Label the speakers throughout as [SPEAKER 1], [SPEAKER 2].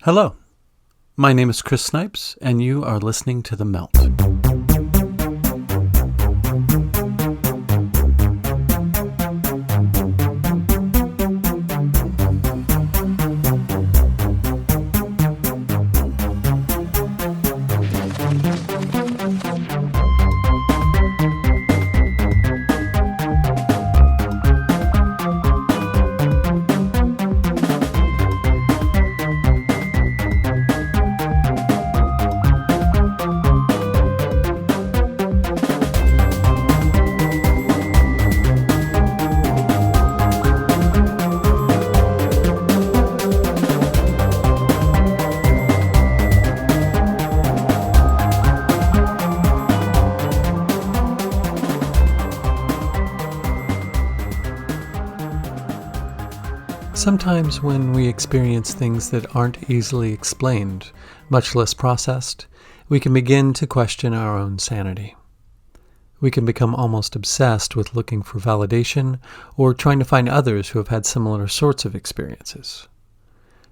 [SPEAKER 1] Hello, my name is Chris Snipes, and you are listening to The Melt. Sometimes when we experience things that aren't easily explained, much less processed, we can begin to question our own sanity. We can become almost obsessed with looking for validation or trying to find others who have had similar sorts of experiences.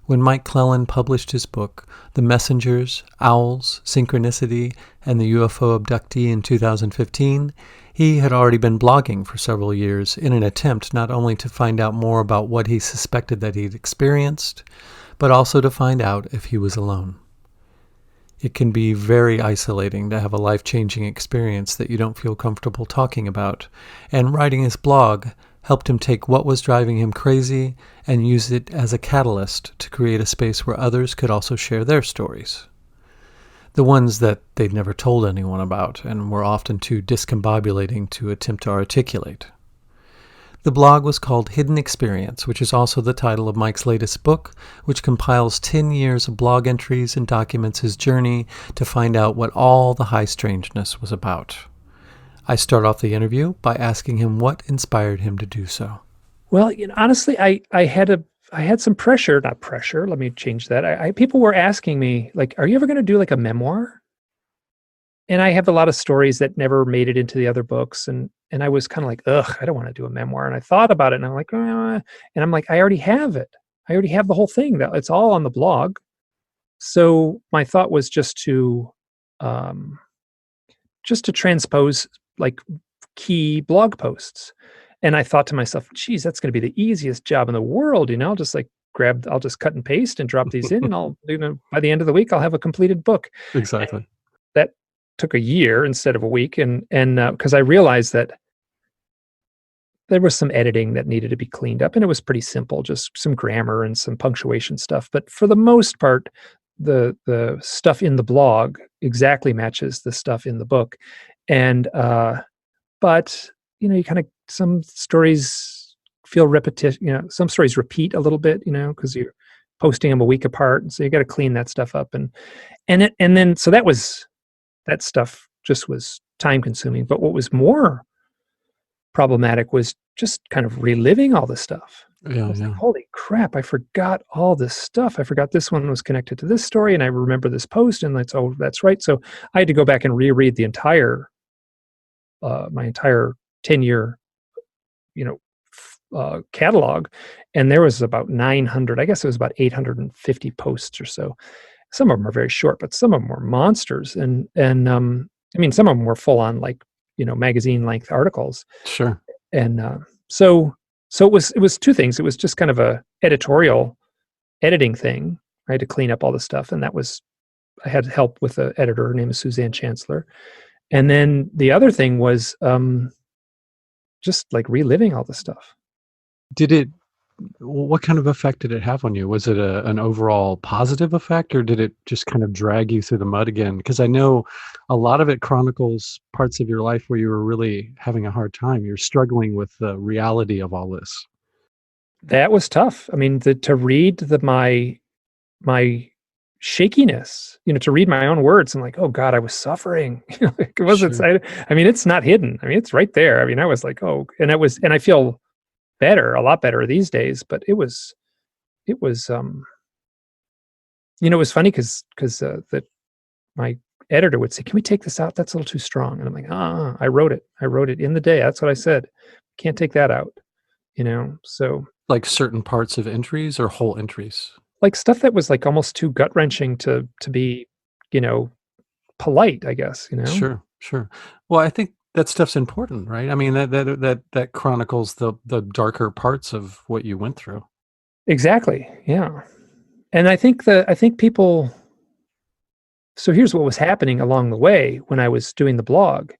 [SPEAKER 1] When Mike Clelland published his book, The Messengers, Owls, Synchronicity, and the UFO Abductee in 2015, he had already been blogging for several years in an attempt not only to find out more about what he suspected that he'd experienced, but also to find out if he was alone. It can be very isolating to have a life-changing experience that you don't feel comfortable talking about, and writing his blog helped him take what was driving him crazy and use it as a catalyst to create a space where others could also share their stories. The ones that they'd never told anyone about and were often too discombobulating to attempt to articulate. The blog was called Hidden Experience, which is also the title of Mike's latest book, which compiles 10 years of blog entries and documents his journey to find out what all the high strangeness was about. I start off the interview by asking him what inspired him to do so.
[SPEAKER 2] Well, honestly, I had some pressure, not pressure. Let me change that. People were asking me, like, "Are you ever going to do like a memoir?" And I have a lot of stories that never made it into the other books, and I was kind of like, "Ugh, I don't want to do a memoir." And I thought about it, and I'm like, and I'm like, I already have it. I already have the whole thing. That it's all on the blog. So my thought was just to transpose like key blog posts. And I thought to myself, geez, that's going to be the easiest job in the world. I'll just I'll just cut and paste and drop these in, and by the end of the week, I'll have a completed book.
[SPEAKER 1] Exactly.
[SPEAKER 2] And that took a year instead of a week. And because I realized that there was some editing that needed to be cleaned up, and it was pretty simple, just some grammar and some punctuation stuff. But for the most part, the stuff in the blog exactly matches the stuff in the book. And, but you kind of, some stories feel repetitive, some stories repeat a little bit, because you're posting them a week apart. And so you got to clean that stuff up. So that stuff just was time consuming. But what was more problematic was just kind of reliving all this stuff.
[SPEAKER 1] Yeah,
[SPEAKER 2] I was like, holy crap, I forgot all this stuff. I forgot this one was connected to this story, and I remember this post, and that's right. So I had to go back and reread the entire, my entire 10-year, catalog, and there was about 900, I guess it was about 850 posts or so. Some of them are very short, but some of them were monsters. And some of them were full on, like, magazine length articles.
[SPEAKER 1] Sure.
[SPEAKER 2] And so it was two things. It was just kind of a editorial editing thing. I had to clean up all the stuff, and I had help with an editor. Her name is Suzanne Chancellor. And then the other thing was just like reliving all the stuff.
[SPEAKER 1] What kind of effect did it have on you? Was it an overall positive effect, or did it just kind of drag you through the mud again? Because I know a lot of it chronicles parts of your life where you were really having a hard time. You're struggling with the reality of all this.
[SPEAKER 2] That was tough. I mean, to read my shakiness, to read my own words, I'm like, oh God, I was suffering. It wasn't.
[SPEAKER 1] Sure.
[SPEAKER 2] It's not hidden. It's right there. I was like, oh, and I feel better, a lot better these days. But it was it was funny because that my editor would say, "Can we take this out? That's a little too strong." And I'm like, I wrote it in the day. That's what I said. Can't take that out. So
[SPEAKER 1] Like certain parts of entries or whole entries?
[SPEAKER 2] like stuff that was like almost too gut wrenching to be, you know, polite, I guess, you know?
[SPEAKER 1] Sure, sure. Well, I think that stuff's important, right? I mean, that chronicles the darker parts of what you went through.
[SPEAKER 2] Exactly. Yeah. And I think people, so here's what was happening along the way when I was doing the blog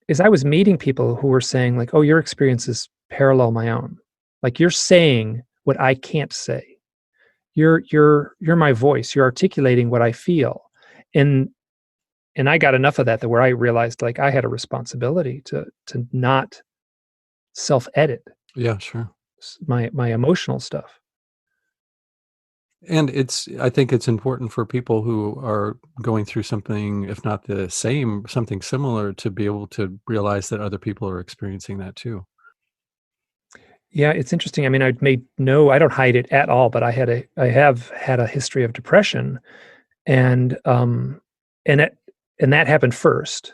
[SPEAKER 2] is I was meeting people who were saying like, "Oh, your experiences parallel my own. Like you're saying what I can't say. You're my voice. You're articulating what I feel." And I got enough of that where I realized like I had a responsibility to not self-edit
[SPEAKER 1] Yeah, sure.
[SPEAKER 2] my emotional stuff.
[SPEAKER 1] And I think it's important for people who are going through something, if not the same, something similar, to be able to realize that other people are experiencing that too.
[SPEAKER 2] Yeah, it's interesting. I mean, I don't hide it at all, but I have had a history of depression, and and it and that happened first,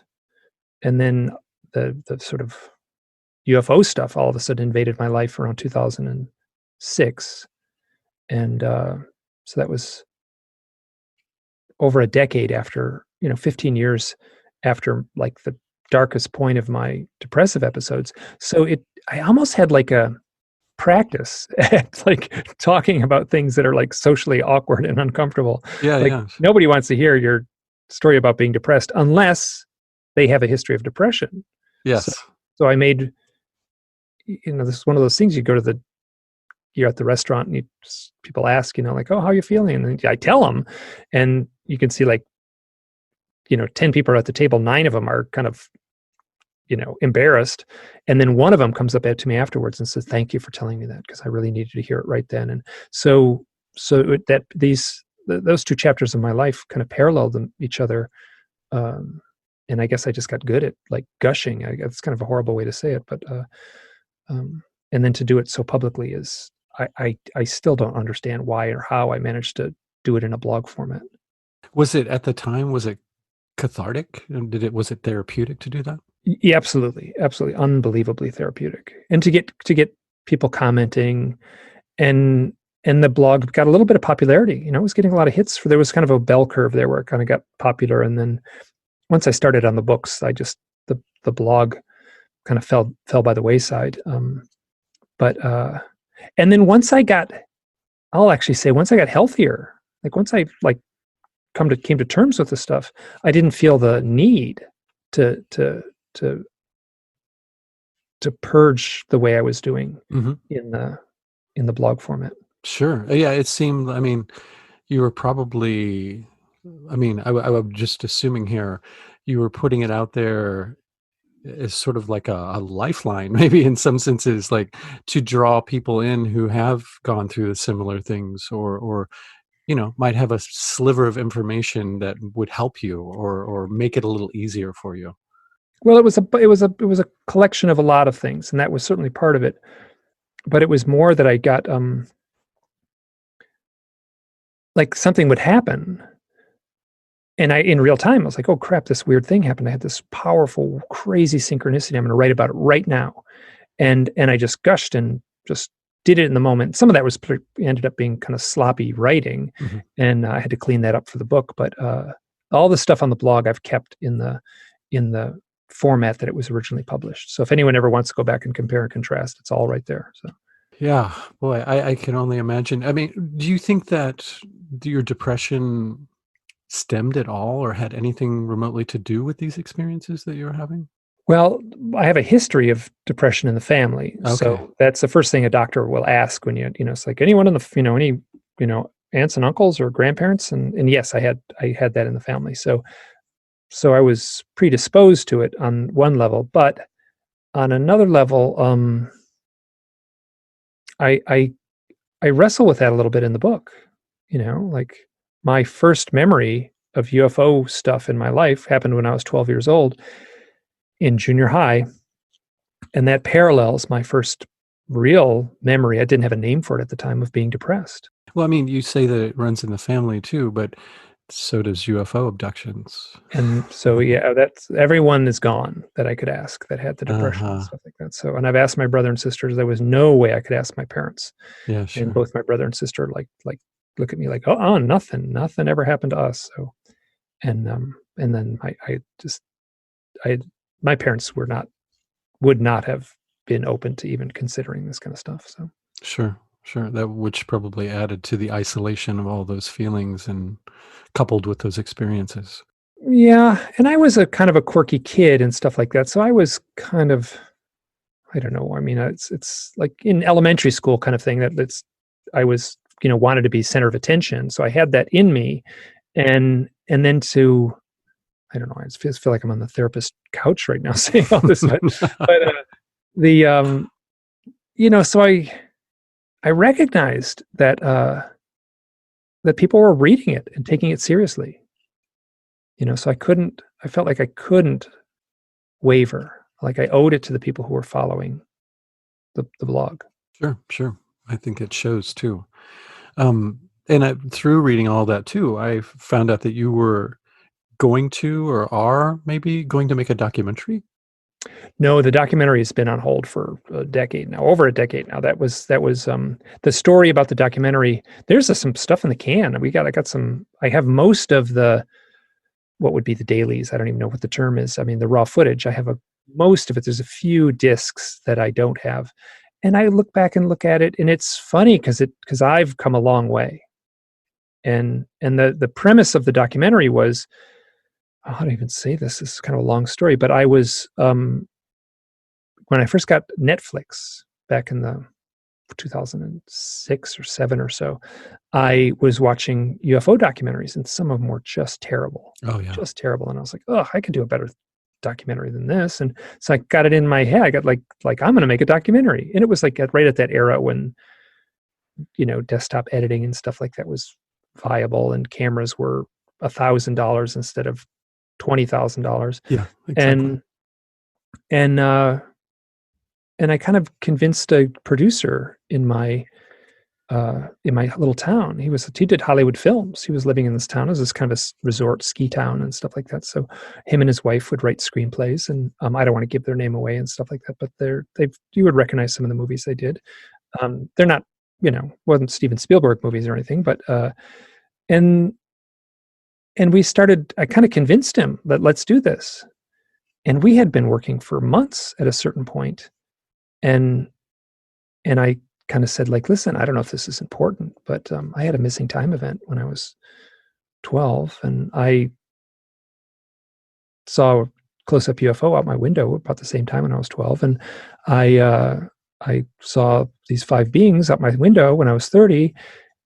[SPEAKER 2] and then the sort of UFO stuff all of a sudden invaded my life around 2006, and so that was over a decade after, 15 years after like the darkest point of my depressive episodes. So I almost had like a practice at like talking about things that are like socially awkward and uncomfortable.
[SPEAKER 1] Yeah,
[SPEAKER 2] Like
[SPEAKER 1] yeah.
[SPEAKER 2] nobody wants to hear your story about being depressed unless they have a history of depression. So
[SPEAKER 1] Yes.
[SPEAKER 2] so I made, this is one of those things you're at the restaurant and people ask, like, "Oh, how are you feeling?" And I tell them, and you can see like, 10 people are at the table, 9 of them are kind of, embarrassed. And then one of them comes up to me afterwards and says, "Thank you for telling me that because I really needed to hear it right then." And that those two chapters of my life kind of paralleled each other. Um, and I guess I just got good at like gushing. It's kind of a horrible way to say it, but and then to do it so publicly is I still don't understand why or how I managed to do it in a blog format.
[SPEAKER 1] Was it at the time, was it cathartic? Was it therapeutic to do that?
[SPEAKER 2] Yeah, absolutely, absolutely, unbelievably therapeutic, and to get people commenting, and the blog got a little bit of popularity. It was getting a lot of hits. There was kind of a bell curve there where it kind of got popular, and then once I started on the books, the blog kind of fell by the wayside. But and then I'll actually say once I got healthier, like once I like came to terms with the stuff, I didn't feel the need to to to to purge the way I was doing
[SPEAKER 1] Mhm.
[SPEAKER 2] in the blog format.
[SPEAKER 1] Sure. Yeah, it seemed, I mean, you were probably, I mean, I'm just assuming here, you were putting it out there as sort of like a lifeline, maybe in some senses, like to draw people in who have gone through the similar things, or might have a sliver of information that would help you, or make it a little easier for you.
[SPEAKER 2] Well, it was a collection of a lot of things, and that was certainly part of it. But it was more that I got like something would happen, and in real time I was like, "Oh crap, this weird thing happened. I had this powerful, crazy synchronicity. I'm going to write about it right now." And I just gushed and just did it in the moment. Some of that ended up being kind of sloppy writing,
[SPEAKER 1] Mhm.
[SPEAKER 2] and I had to clean that up for the book. But all the stuff on the blog I've kept in the format that it was originally published. So if anyone ever wants to go back and compare and contrast, it's all right there. So
[SPEAKER 1] Yeah, boy, I can only imagine. I mean, do you think that your depression stemmed at all, or had anything remotely to do with these experiences that you're having?
[SPEAKER 2] well, I have a history of depression in the family,
[SPEAKER 1] Okay.
[SPEAKER 2] so that's the first thing a doctor will ask when it's like anyone in the any aunts and uncles or grandparents, and yes, I had that in the family. So I was predisposed to it on one level, but on another level, I I I wrestle with that a little bit in the book. Like my first memory of UFO stuff in my life happened when I was 12 years old in junior high, and that parallels my first real memory. I didn't have a name for it at the time of being depressed.
[SPEAKER 1] Well, I mean, you say that it runs in the family too, but so does UFO abductions.
[SPEAKER 2] And so, yeah, that's everyone is gone that I could ask that had the depression and
[SPEAKER 1] Uh-huh.
[SPEAKER 2] stuff like that. So, and I've asked my brother and sisters. There was no way I could ask my parents,
[SPEAKER 1] Yeah,
[SPEAKER 2] and
[SPEAKER 1] sure.
[SPEAKER 2] both my brother and sister like look at me like, oh, nothing ever happened to us. So, and then my parents would not have been open to even considering this kind of stuff. So
[SPEAKER 1] Sure, sure. That which probably added to the isolation of all those feelings and coupled with those experiences.
[SPEAKER 2] yeah, and I was a kind of a quirky kid and stuff like that. So I was kind of, I don't know. I mean, it's like in elementary school kind of thing that's I was, wanted to be center of attention. So I had that in me, and then I don't know. I just feel like I'm on the therapist couch right now saying all this, but the so I recognized that that people were reading it and taking it seriously. So I felt like I couldn't waver. Like I owed it to the people who were following the blog.
[SPEAKER 1] Sure, sure. I think it shows too. Through reading all that too, I found out that you were going to or are maybe going to make a documentary.
[SPEAKER 2] No, the documentary has been on hold for a decade now, over a decade now. That was the story about the documentary. There's some stuff in the can. I have most of what would be the dailies. I don't even know what the term is. I mean, the raw footage. I have most of it. There's a few discs that I don't have. And I look back and look at it, and it's funny because I've come a long way. And the premise of the documentary was, how do I even say this? This is kind of a long story, but I was when I first got Netflix back in the 2006 or 7 or so, I was watching UFO documentaries, and some of them were just terrible.
[SPEAKER 1] Oh yeah,
[SPEAKER 2] just terrible. And I was like, oh, I could do a better documentary than this. And so I got it in my head. I got like I'm going to make a documentary. And it was like right at that era when desktop editing and stuff like that was viable, and cameras were $1,000 instead of $20,000.
[SPEAKER 1] yeah, exactly.
[SPEAKER 2] And I kind of convinced a producer in my little town. He did Hollywood films. He was living in this town. It was this kind of a resort ski town and stuff like that. So him and his wife would write screenplays, and I don't want to give their name away and stuff like that, but you would recognize some of the movies they did. They're not, wasn't Steven Spielberg movies or anything, but and I kind of convinced him that let's do this. And we had been working for months at a certain point. And I kind of said, like, listen, I don't know if this is important, but I had a missing time event when I was 12, and I saw a close-up UFO out my window about the same time when I was 12, and I saw these 5 beings out my window when I was 30,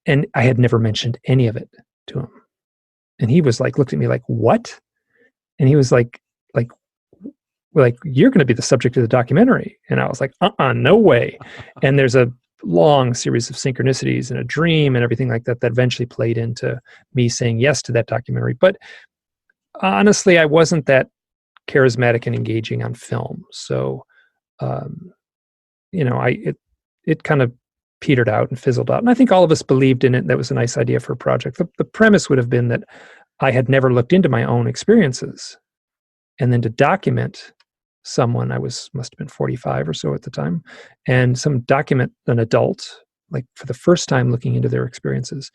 [SPEAKER 2] and I had never mentioned any of it to him. And he was like, looked at me like, what? And he was like, you're going to be the subject of the documentary. And I was like, no way. And there's a long series of synchronicities and a dream and everything like that eventually played into me saying yes to that documentary. But honestly, I wasn't that charismatic and engaging on film. So, it kind of petered out and fizzled out. And I think all of us believed in it. That was a nice idea for a project. The premise would have been that I had never looked into my own experiences. And then to document someone, I must have been 45 or so at the time, and document an adult, like for the first time looking into their experiences.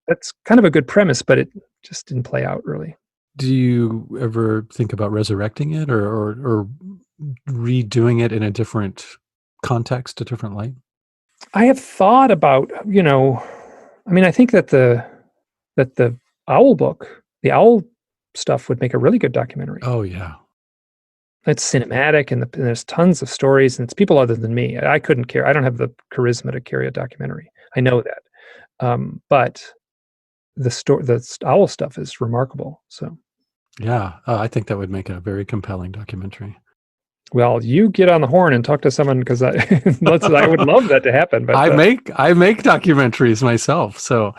[SPEAKER 2] That's kind of a good premise, but it just didn't play out really.
[SPEAKER 1] Do you ever think about resurrecting it or redoing it in a different context, a different light?
[SPEAKER 2] I have thought about, I think that the owl stuff would make a really good documentary.
[SPEAKER 1] Oh yeah.
[SPEAKER 2] It's cinematic, and there's tons of stories, and it's people other than me. I couldn't care. I don't have the charisma to carry a documentary. I know that. But the owl stuff is remarkable. So
[SPEAKER 1] yeah, I think that would make a very compelling documentary.
[SPEAKER 2] Well, you get on the horn and talk to someone, because I would love that to happen. But
[SPEAKER 1] I make documentaries myself, so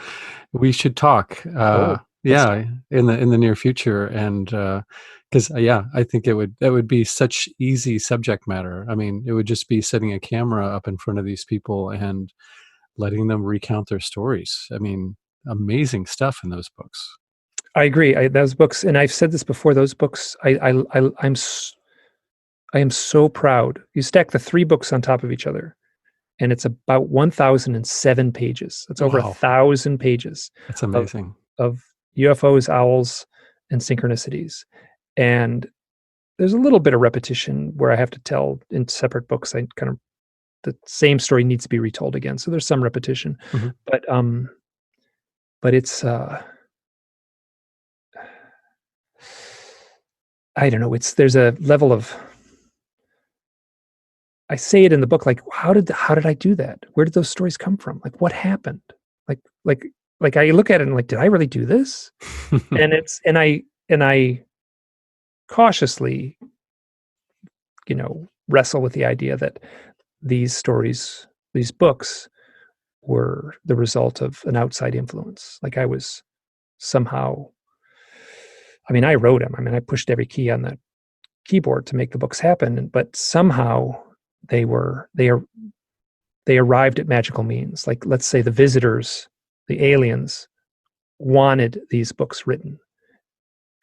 [SPEAKER 1] we should talk. Yeah, in the near future, and because I think that would be such easy subject matter. I mean, it would just be setting a camera up in front of these people and letting them recount their stories. I mean, amazing stuff in those books.
[SPEAKER 2] I agree. Those books, and I've said this before. Those books, I am so proud. You stack the 3 books on top of each other, and it's about 1,007 pages. It's over
[SPEAKER 1] Wow.
[SPEAKER 2] 1,000 pages
[SPEAKER 1] That's
[SPEAKER 2] of
[SPEAKER 1] amazing.
[SPEAKER 2] UFOs, owls, and synchronicities. And there's a little bit of repetition where I have to tell in separate books. The same story needs to be retold again. So there's some repetition,
[SPEAKER 1] Mhm.
[SPEAKER 2] but it's I don't know. There's a level of, I say it in the book, like, how did I do that? Where did those stories come from? Like, what happened? Like, like, like I look at it and like, did I really do this? And I cautiously, wrestle with the idea that these stories, these books, were the result of an outside influence. Like I was somehow, I mean, I wrote them. I mean, I pushed every key on the keyboard to make the books happen, but somehow they were they arrived at magical means. Like, let's say the visitors, the aliens, wanted these books written,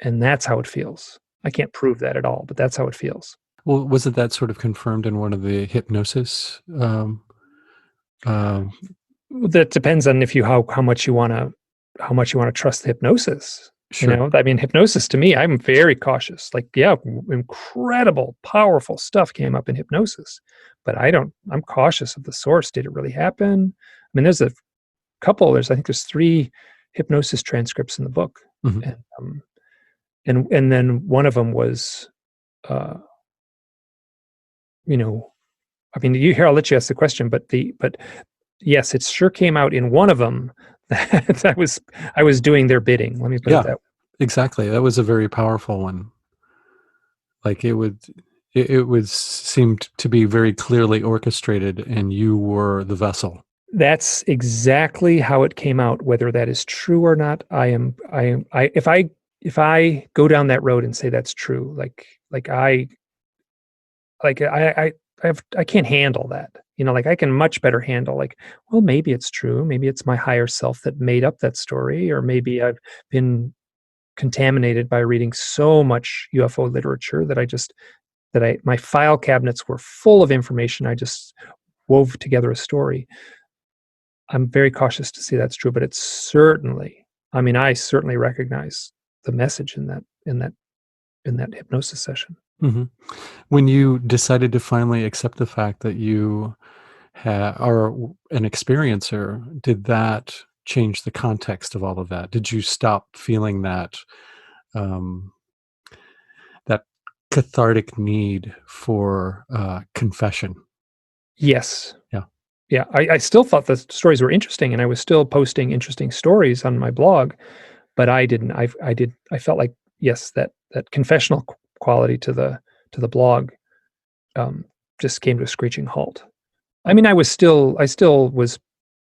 [SPEAKER 2] and that's how it feels. I can't prove that at all, but that's how it feels.
[SPEAKER 1] Well, wasn't that sort of confirmed in one of the hypnosis? Um,
[SPEAKER 2] That depends on if you how much you want to trust the hypnosis.
[SPEAKER 1] sure.
[SPEAKER 2] I mean, hypnosis to me, I'm very cautious. Like, yeah, incredible, powerful stuff came up in hypnosis, but I'm cautious of the source. Did it really happen? I mean, I think there's 3 hypnosis transcripts in the book.
[SPEAKER 1] Mhm.
[SPEAKER 2] And, and then one of them was, uh, you know, I mean, I'll let you ask the question, but yes, it sure came out in one of them that I was doing their bidding. Let me put it
[SPEAKER 1] Yeah,
[SPEAKER 2] that way.
[SPEAKER 1] exactly. That was a very powerful one. Like it would seem to be very clearly orchestrated, and you were the vessel.
[SPEAKER 2] That's exactly how it came out. Whether that is true or not, if I go down that road and say that's true, like I can't handle that. Like I can much better handle like, well, maybe it's true. Maybe it's my higher self that made up that story, or maybe I've been contaminated by reading so much UFO literature that my file cabinets were full of information. I just wove together a story. I'm very cautious to say that's true, but it's certainly, I mean, I certainly recognize the message in that hypnosis session.
[SPEAKER 1] Mhm. When you decided to finally accept the fact that you are an experiencer, did that change the context of all of that? Did you stop feeling um, that cathartic need for confession?
[SPEAKER 2] Yes.
[SPEAKER 1] Yeah,
[SPEAKER 2] Yeah. I still thought the stories were interesting and I was still posting interesting stories on my blog, but I didn't. I felt like, yes, that confessional quality to the blog um, just came to a screeching halt. I mean, I still was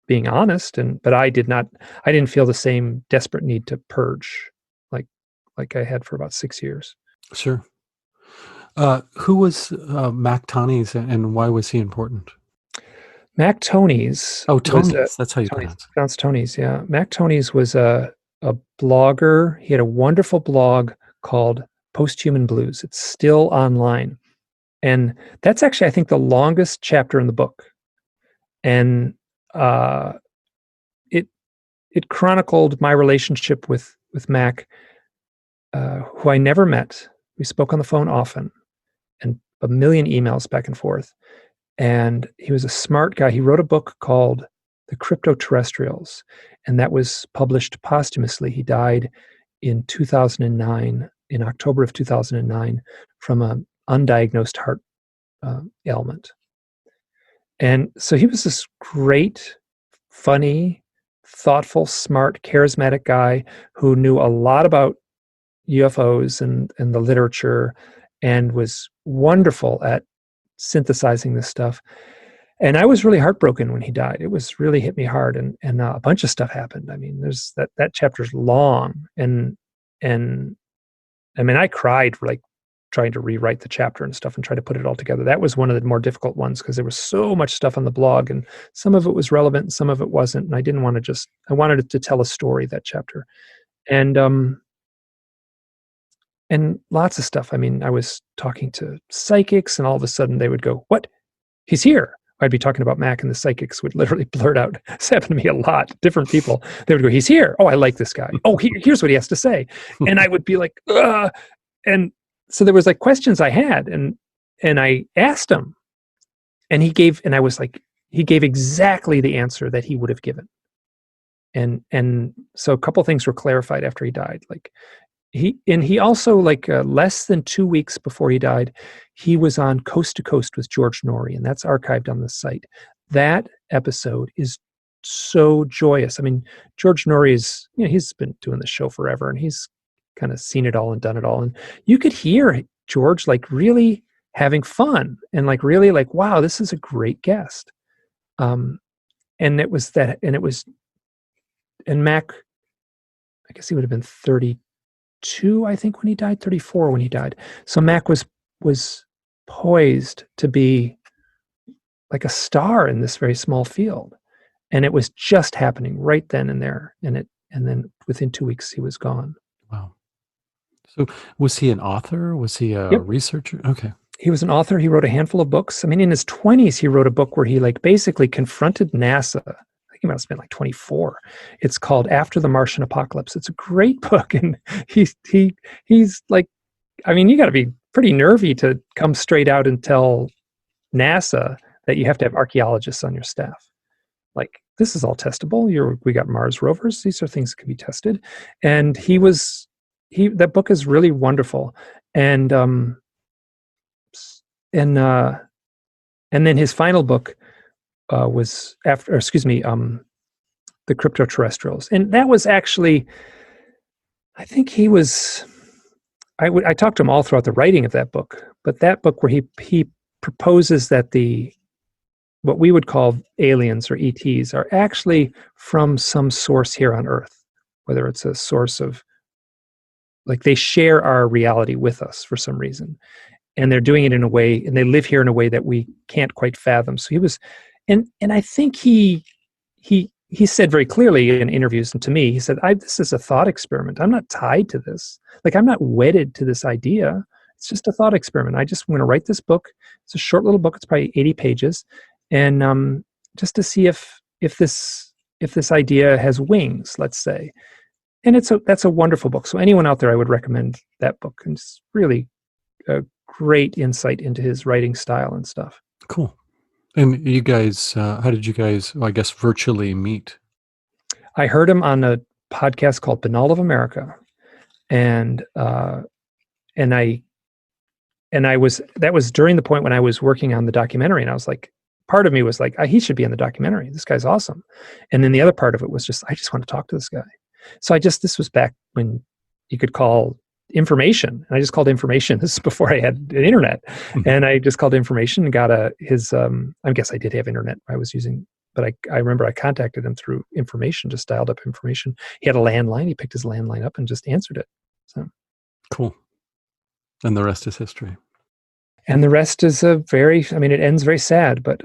[SPEAKER 2] being honest, but I didn't feel the same desperate need to purge like I had for about 6 years.
[SPEAKER 1] sure. Who was Mac Tonnies, and why was he important?
[SPEAKER 2] Mac Tonys
[SPEAKER 1] Oh,
[SPEAKER 2] was a
[SPEAKER 1] Tonys. That's how you
[SPEAKER 2] Tonys,
[SPEAKER 1] pronounce
[SPEAKER 2] pronounced Tonys, yeah. Mac Tonys was a blogger. He had a wonderful blog called Posthuman Blues. It's still online, and that's actually, I think, the longest chapter in the book. And uh, it it chronicled my relationship with Mac, who I never met. We spoke on the phone often, and a million emails back and forth. And he was a smart guy. He wrote a book called The Crypto-Terrestrials, and that was published posthumously. He died in 2009, in October of 2009, from an undiagnosed heart ailment. And so he was this great, funny, thoughtful, smart, charismatic guy who knew a lot about UFOs and the literature, and was wonderful at synthesizing this stuff. And I was really heartbroken when he died. It was really hit me hard, and a bunch of stuff happened. I mean, there's that chapter's long, and I mean, I cried like trying to rewrite the chapter and stuff and try to put it all together. That was one of the more difficult ones because there was so much stuff on the blog, and some of it was relevant and some of it wasn't. And I didn't want to I wanted it to tell a story, that chapter. And and lots of stuff. I mean, I was talking to psychics and all of a sudden they would go, "What? He's here. I'd be talking about Mac, and the psychics would literally blurt out. This happened to me a lot. Different people, they would go, "He's here. Oh, I like this guy. Oh, here's what he has to say." And I would be like, "Ugh." And so there was like questions I had, and I asked him, and he gave exactly the answer that he would have given. And so a couple things were clarified after he died. Like he also, like, less than 2 weeks before he died, he was on Coast to Coast with George Norrie, and that's archived on the site. That episode is so joyous. I mean, George Norrie is, he's been doing the show forever, and he's kind of seen it all and done it all. And you could hear George like really having fun and like really like, wow, this is a great guest. And it was that, and Mac, I guess he would have been 32, I think, when he died, 34 when he died. So Mac was poised to be like a star in this very small field. And it was just happening right then and there. And then within 2 weeks, he was gone.
[SPEAKER 1] Wow. So was he an author? Was he a researcher? Okay.
[SPEAKER 2] He was an author. He wrote a handful of books. I mean, in his 20s, he wrote a book where he like basically confronted NASA. I think he might have been like 24. It's called After the Martian Apocalypse. It's a great book. And he's like, I mean, you got to be pretty nervy to come straight out and tell NASA that you have to have archaeologists on your staff. Like, this is all testable. We got Mars rovers. These are things that can be tested. And that book is really wonderful. And then his final book was The Cryptoterrestrials. And that was actually, I think he was, I talked to him all throughout the writing of that book, but that book where he proposes that what we would call aliens or ETs are actually from some source here on Earth, whether it's a source of, like, they share our reality with us for some reason. And they're doing it in a way, and they live here in a way that we can't quite fathom. So he was, and I think he said very clearly in interviews and to me, he said, this is a thought experiment. I'm not tied to this. Like, I'm not wedded to this idea. It's just a thought experiment. I'm going to write this book. It's a short little book. It's probably 80 pages. And just to see if this idea has wings, let's say. And that's a wonderful book. So anyone out there, I would recommend that book. And it's really a great insight into his writing style and stuff.
[SPEAKER 1] Cool. And you guys, how did you guys, I guess, virtually meet?
[SPEAKER 2] I heard him on a podcast called Banal of America. And that was during the point when I was working on the documentary. And I was like, part of me was like, he should be in the documentary. This guy's awesome. And then the other part of it was just, I just want to talk to this guy. So this was back when you could call information. And I just called information. This is before I had an internet. Mm-hmm. And I just called information and got I guess I did have internet I was using, but I remember I contacted him through information, just dialed up information. He had a landline. He picked his landline up and just answered it. So
[SPEAKER 1] cool. And the rest is history.
[SPEAKER 2] And the rest is it ends very sad, but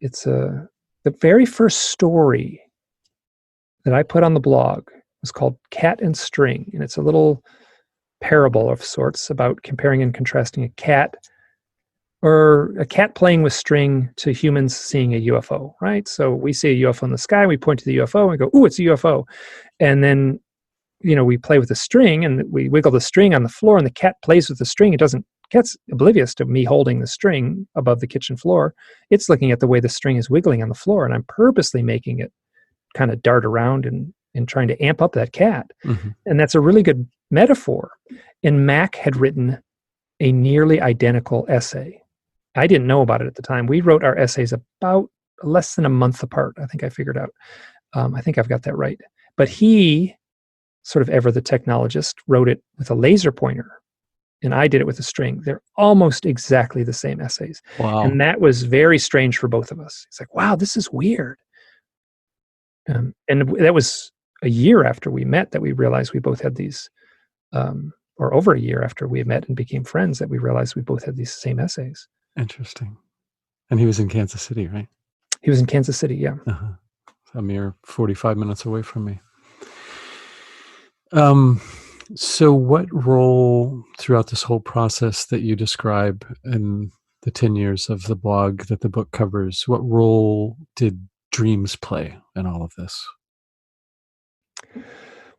[SPEAKER 2] it's the very first story that I put on the blog was called Cat and String. And it's a little parable of sorts about comparing and contrasting a cat playing with string to humans seeing a UFO, right? So we see a UFO in the sky, we point to the UFO and we go, ooh, it's a UFO. And then, we play with the string and we wiggle the string on the floor and the cat plays with the string. It gets oblivious to me holding the string above the kitchen floor. It's looking at the way the string is wiggling on the floor, and I'm purposely making it kind of dart around and trying to amp up that cat. Mm-hmm. And that's a really good metaphor. And Mac had written a nearly identical essay. I didn't know about it at the time. We wrote our essays about less than a month apart. I think I figured out. I think I've got that right. But he, sort of ever the technologist, wrote it with a laser pointer. And I did it with a string. They're almost exactly the same essays.
[SPEAKER 1] Wow.
[SPEAKER 2] And that was very strange for both of us. It's like, wow, this is weird. And that was a year after we met that we realized we both had these, or over a year after we met and became friends, that we realized we both had these same essays.
[SPEAKER 1] Interesting. And he was in Kansas City, right?
[SPEAKER 2] He was in Kansas City, yeah.
[SPEAKER 1] Uh-huh. A mere 45 minutes away from me. So what role throughout this whole process that you describe in the 10 years of the blog that the book covers, what role did dreams play in all of this?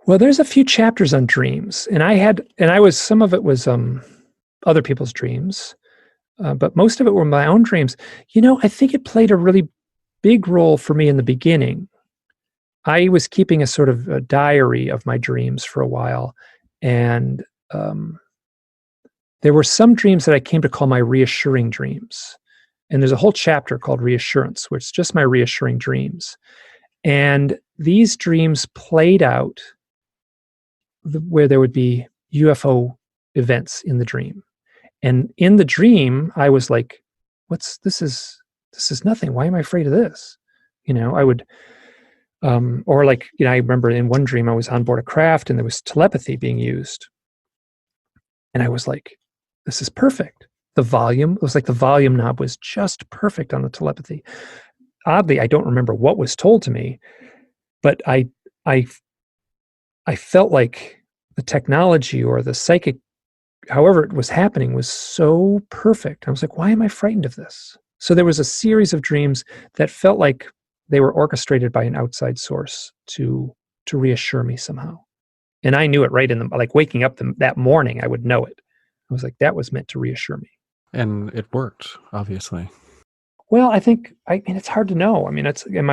[SPEAKER 2] Well, there's a few chapters on dreams, and some of it was other people's dreams, but most of it were my own dreams. I think it played a really big role for me in the beginning. I was keeping a sort of a diary of my dreams for a while, and there were some dreams that I came to call my reassuring dreams. And there's a whole chapter called Reassurance, which is just my reassuring dreams. And these dreams played out where there would be UFO events in the dream. And in the dream, I was like, this is nothing. Why am I afraid of this? I would, or like, I remember in one dream I was on board a craft and there was telepathy being used. And I was like, this is perfect. It was like the volume knob was just perfect on the telepathy. Oddly, I don't remember what was told to me, but I felt like the technology or the psychic, however it was happening, was so perfect. I was like, why am I frightened of this? So there was a series of dreams that felt like they were orchestrated by an outside source to reassure me somehow. And I knew it right in like waking up that morning, I would know it. I was like, that was meant to reassure me.
[SPEAKER 1] And it worked, obviously.
[SPEAKER 2] Well, I mean, it's hard to know. I mean,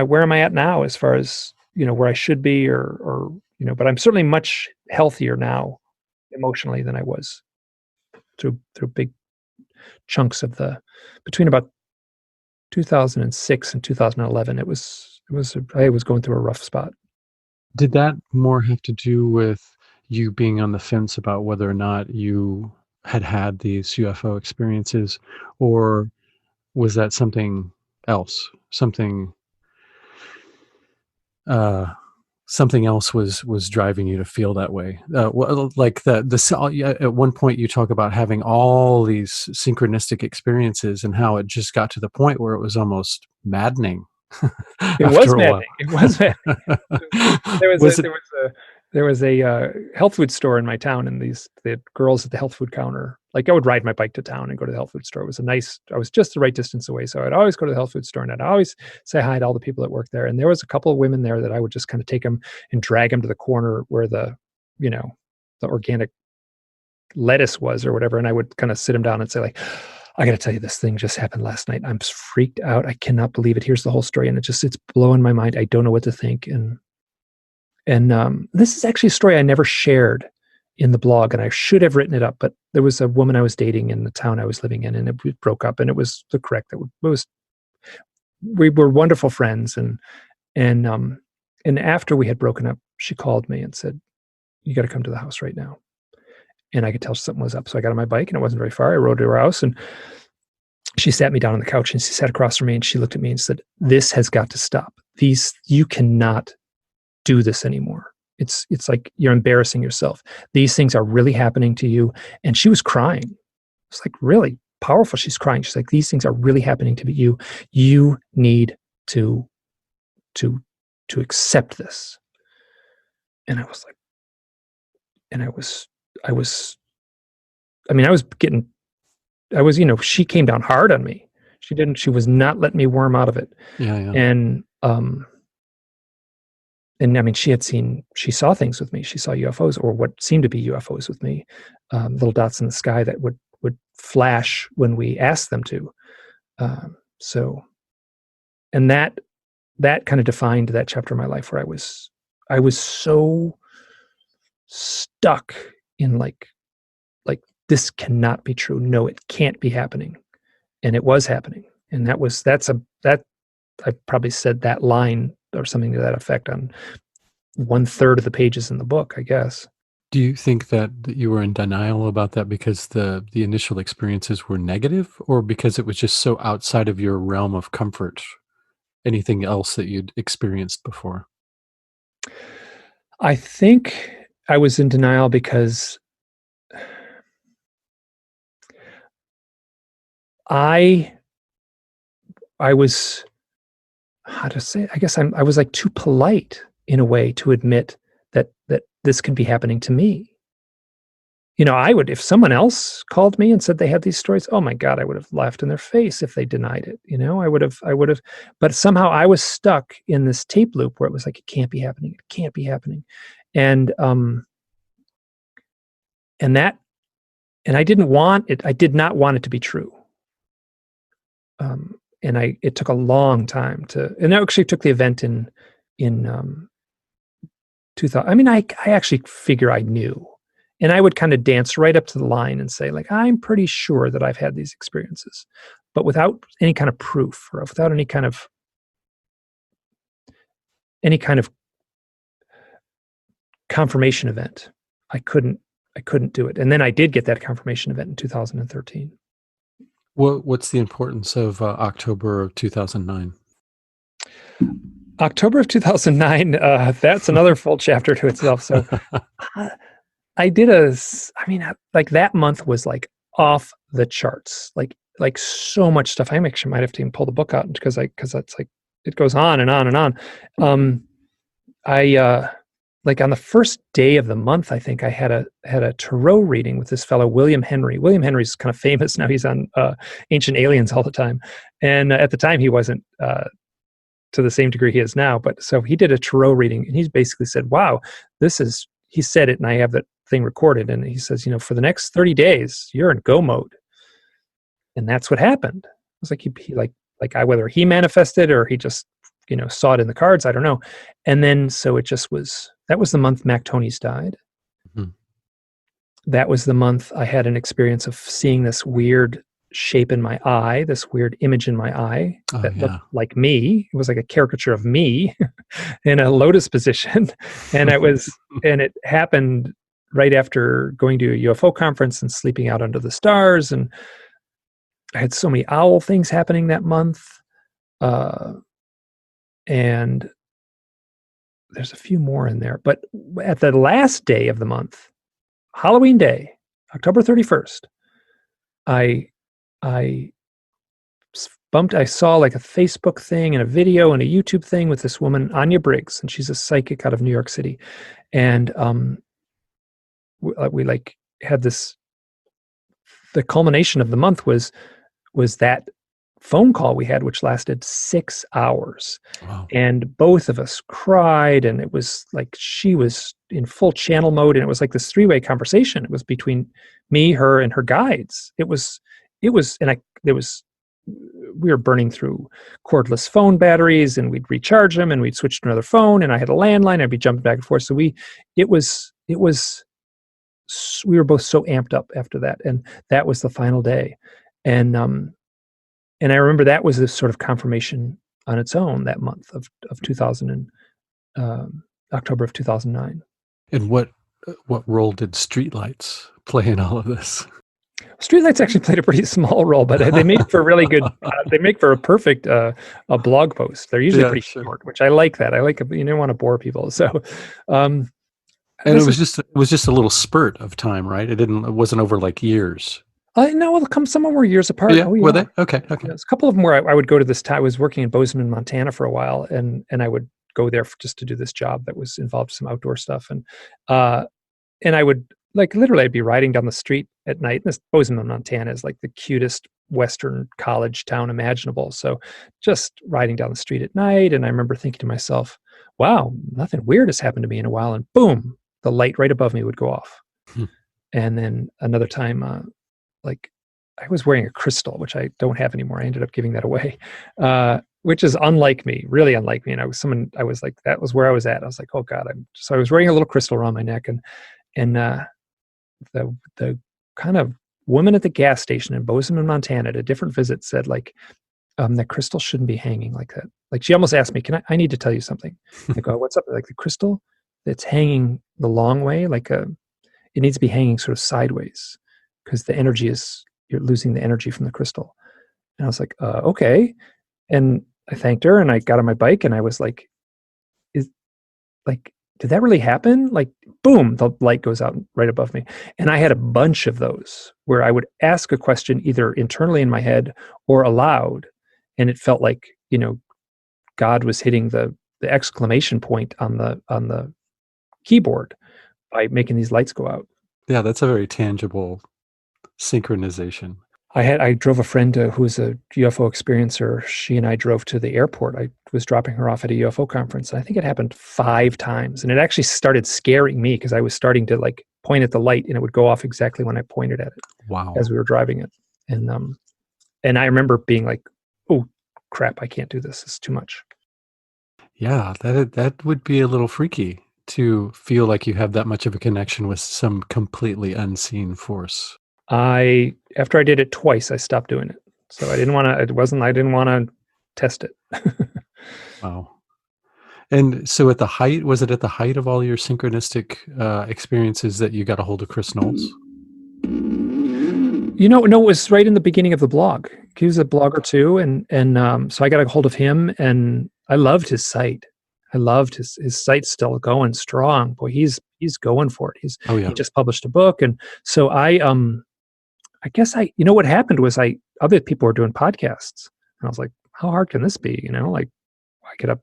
[SPEAKER 2] where am I at now as far as, where I should be or but I'm certainly much healthier now emotionally than I was through big chunks of between about 2006 and 2011. I was going through a rough spot.
[SPEAKER 1] Did that more have to do with you being on the fence about whether or not you had these UFO experiences, or was that something else? Something else was driving you to feel that way. Like at one point you talk about having all these synchronistic experiences and how it just got to the point where it was almost maddening.
[SPEAKER 2] It was maddening. It was maddening. There was a health food store in my town, and the girls at the health food counter, like I would ride my bike to town and go to the health food store. It was I was just the right distance away. So I'd always go to the health food store and I'd always say hi to all the people that work there. And there was a couple of women there that I would just kind of take them and drag them to the corner where the organic lettuce was or whatever. And I would kind of sit them down and say like, I got to tell you, this thing just happened last night. I'm freaked out. I cannot believe it. Here's the whole story. And it's blowing my mind. I don't know what to think. And this is actually a story I never shared in the blog, and I should have written it up. But there was a woman I was dating in the town I was living in, and it broke up. And it was the correct. We were wonderful friends, and after we had broken up, she called me and said, "You got to come to the house right now." And I could tell something was up. So I got on my bike, and it wasn't very far. I rode to her house, and she sat me down on the couch, and she sat across from me, and she looked at me and said, "This has got to stop. You cannot do this anymore. It's like you're embarrassing yourself. These things are really happening to you." And she was crying. It's like really powerful. She's crying. She's like, "These things are really happening to you. You need to accept this." And I was like, she came down hard on me. She was not letting me worm out of it.
[SPEAKER 1] Yeah.
[SPEAKER 2] And I mean, she saw things with me. She saw UFOs, or what seemed to be UFOs with me, little dots in the sky that would flash when we asked them to. And that kind of defined that chapter of my life where I was so stuck in like this cannot be true. No, it can't be happening. And it was happening. And I probably said that line or something to that effect on 1/3 of the pages in the book, I guess.
[SPEAKER 1] Do you think that you were in denial about that because the initial experiences were negative, or because it was just so outside of your realm of comfort? Anything else that you'd experienced before?
[SPEAKER 2] I think I was in denial because I was, how to say it? I guess I was like too polite in a way to admit that this could be happening to me. I would, if someone else called me and said they had these stories, oh my God, I would have laughed in their face if they denied it. I would have, but somehow I was stuck in this tape loop where it was like, it can't be happening. It can't be happening. And, and that, and I didn't want it. I did not want it to be true. It took a long time and I actually took the event in 2000. I mean, I actually figure I knew. And I would kind of dance right up to the line and say, like, I'm pretty sure that I've had these experiences, but without any kind of proof or without any kind of confirmation event. I couldn't do it. And then I did get that confirmation event in 2013.
[SPEAKER 1] What's the importance of October of 2009?
[SPEAKER 2] October of 2009, that's another full chapter to itself. So I did like that month was like off the charts, like so much stuff. I actually might have to even pull the book out because that's like, it goes on and on and on. Like on the first day of the month, I think I had a tarot reading with this fellow, William Henry. William Henry's kind of famous now. He's on Ancient Aliens all the time. And at the time he wasn't to the same degree he is now. But so he did a tarot reading and he basically said, wow, he said it and I have that thing recorded. And he says, for the next 30 days, you're in go mode. And that's what happened. It was like whether he manifested or he just, saw it in the cards. I don't know. And then, so it just was, that was the month Mac Tonys died. Mm-hmm. That was the month I had an experience of seeing this weird shape in my eye, this weird image in my eye that looked like me. It was like a caricature of me in a lotus position. And it happened right after going to a UFO conference and sleeping out under the stars. And I had so many owl things happening that month. And there's a few more in there. But at the last day of the month, Halloween Day, October 31st, I saw like a Facebook thing and a video and a YouTube thing with this woman, Anya Briggs, and she's a psychic out of New York City. And we like had this, the culmination of the month was that phone call we had, which lasted 6 hours. Wow. And both of us cried, and it was like she was in full channel mode, and it was like this three-way conversation. It was between me, her, and her guides. We were burning through cordless phone batteries, and we'd recharge them, and we'd switch to another phone, and I had a landline. I'd be jumping back and forth. So we were both so amped up after that, and that was the final day. And I remember that was this sort of confirmation on its own that month of 2000 and October of 2009.
[SPEAKER 1] And what role did Streetlights play in all of this?
[SPEAKER 2] Streetlights actually played a pretty small role, but they make for really good. They make for a perfect a blog post. They're usually pretty short, which I like. That I like. You don't want to bore people, so. And
[SPEAKER 1] it was just a little spurt of time, right? It wasn't over like years.
[SPEAKER 2] No, some of them were years apart.
[SPEAKER 1] Yeah, were they? Okay.
[SPEAKER 2] There's a couple of them where I would go to this time. I was working in Bozeman, Montana for a while, and I would go there just to do this job that was involved some outdoor stuff. And I would literally I'd be riding down the street at night. And this Bozeman, Montana is like the cutest Western college town imaginable. So just riding down the street at night. And I remember thinking to myself, wow, nothing weird has happened to me in a while. And boom, the light right above me would go off. And then another time, I was wearing a crystal, which I don't have anymore. I ended up giving that away, which is unlike me, really unlike me. And that was where I was at. I was like, oh God. So I was wearing a little crystal around my neck, and the kind of woman at the gas station in Bozeman, Montana, at a different visit said that crystal shouldn't be hanging like that. Like she almost asked me, I need to tell you something. I go, what's up? Like the crystal that's hanging the long way, it needs to be hanging sort of sideways, because you're losing the energy from the crystal. And I was like, okay. And I thanked her, and I got on my bike, and I was like, did that really happen? Like, boom, the light goes out right above me. And I had a bunch of those where I would ask a question either internally in my head or aloud. And it felt like, God was hitting the exclamation point on the keyboard by making these lights go out.
[SPEAKER 1] Yeah, that's a very tangible synchronization.
[SPEAKER 2] I drove a friend who was a UFO experiencer. She and I drove to the airport. I was dropping her off at a UFO conference. I think it happened 5 times, and it actually started scaring me because I was starting to like point at the light, and it would go off exactly when I pointed at it
[SPEAKER 1] Wow.
[SPEAKER 2] as we were driving it. And I remember being like, "Oh crap, I can't do this. It's too much."
[SPEAKER 1] Yeah, that would be a little freaky to feel like you have that much of a connection with some completely unseen force.
[SPEAKER 2] After I did it twice, I stopped doing it. So I didn't want to. I didn't want to test it.
[SPEAKER 1] Wow. And so was it at the height of all your synchronistic experiences that you got a hold of Chris Knowles?
[SPEAKER 2] No, it was right in the beginning of the blog. He was a blogger too, and so I got a hold of him, and I loved his site. I loved his site's still going strong. Boy, he's going for it.
[SPEAKER 1] Oh yeah.
[SPEAKER 2] He just published a book, and so I guess what happened was other people were doing podcasts, and I was like, how hard can this be? Like I get up,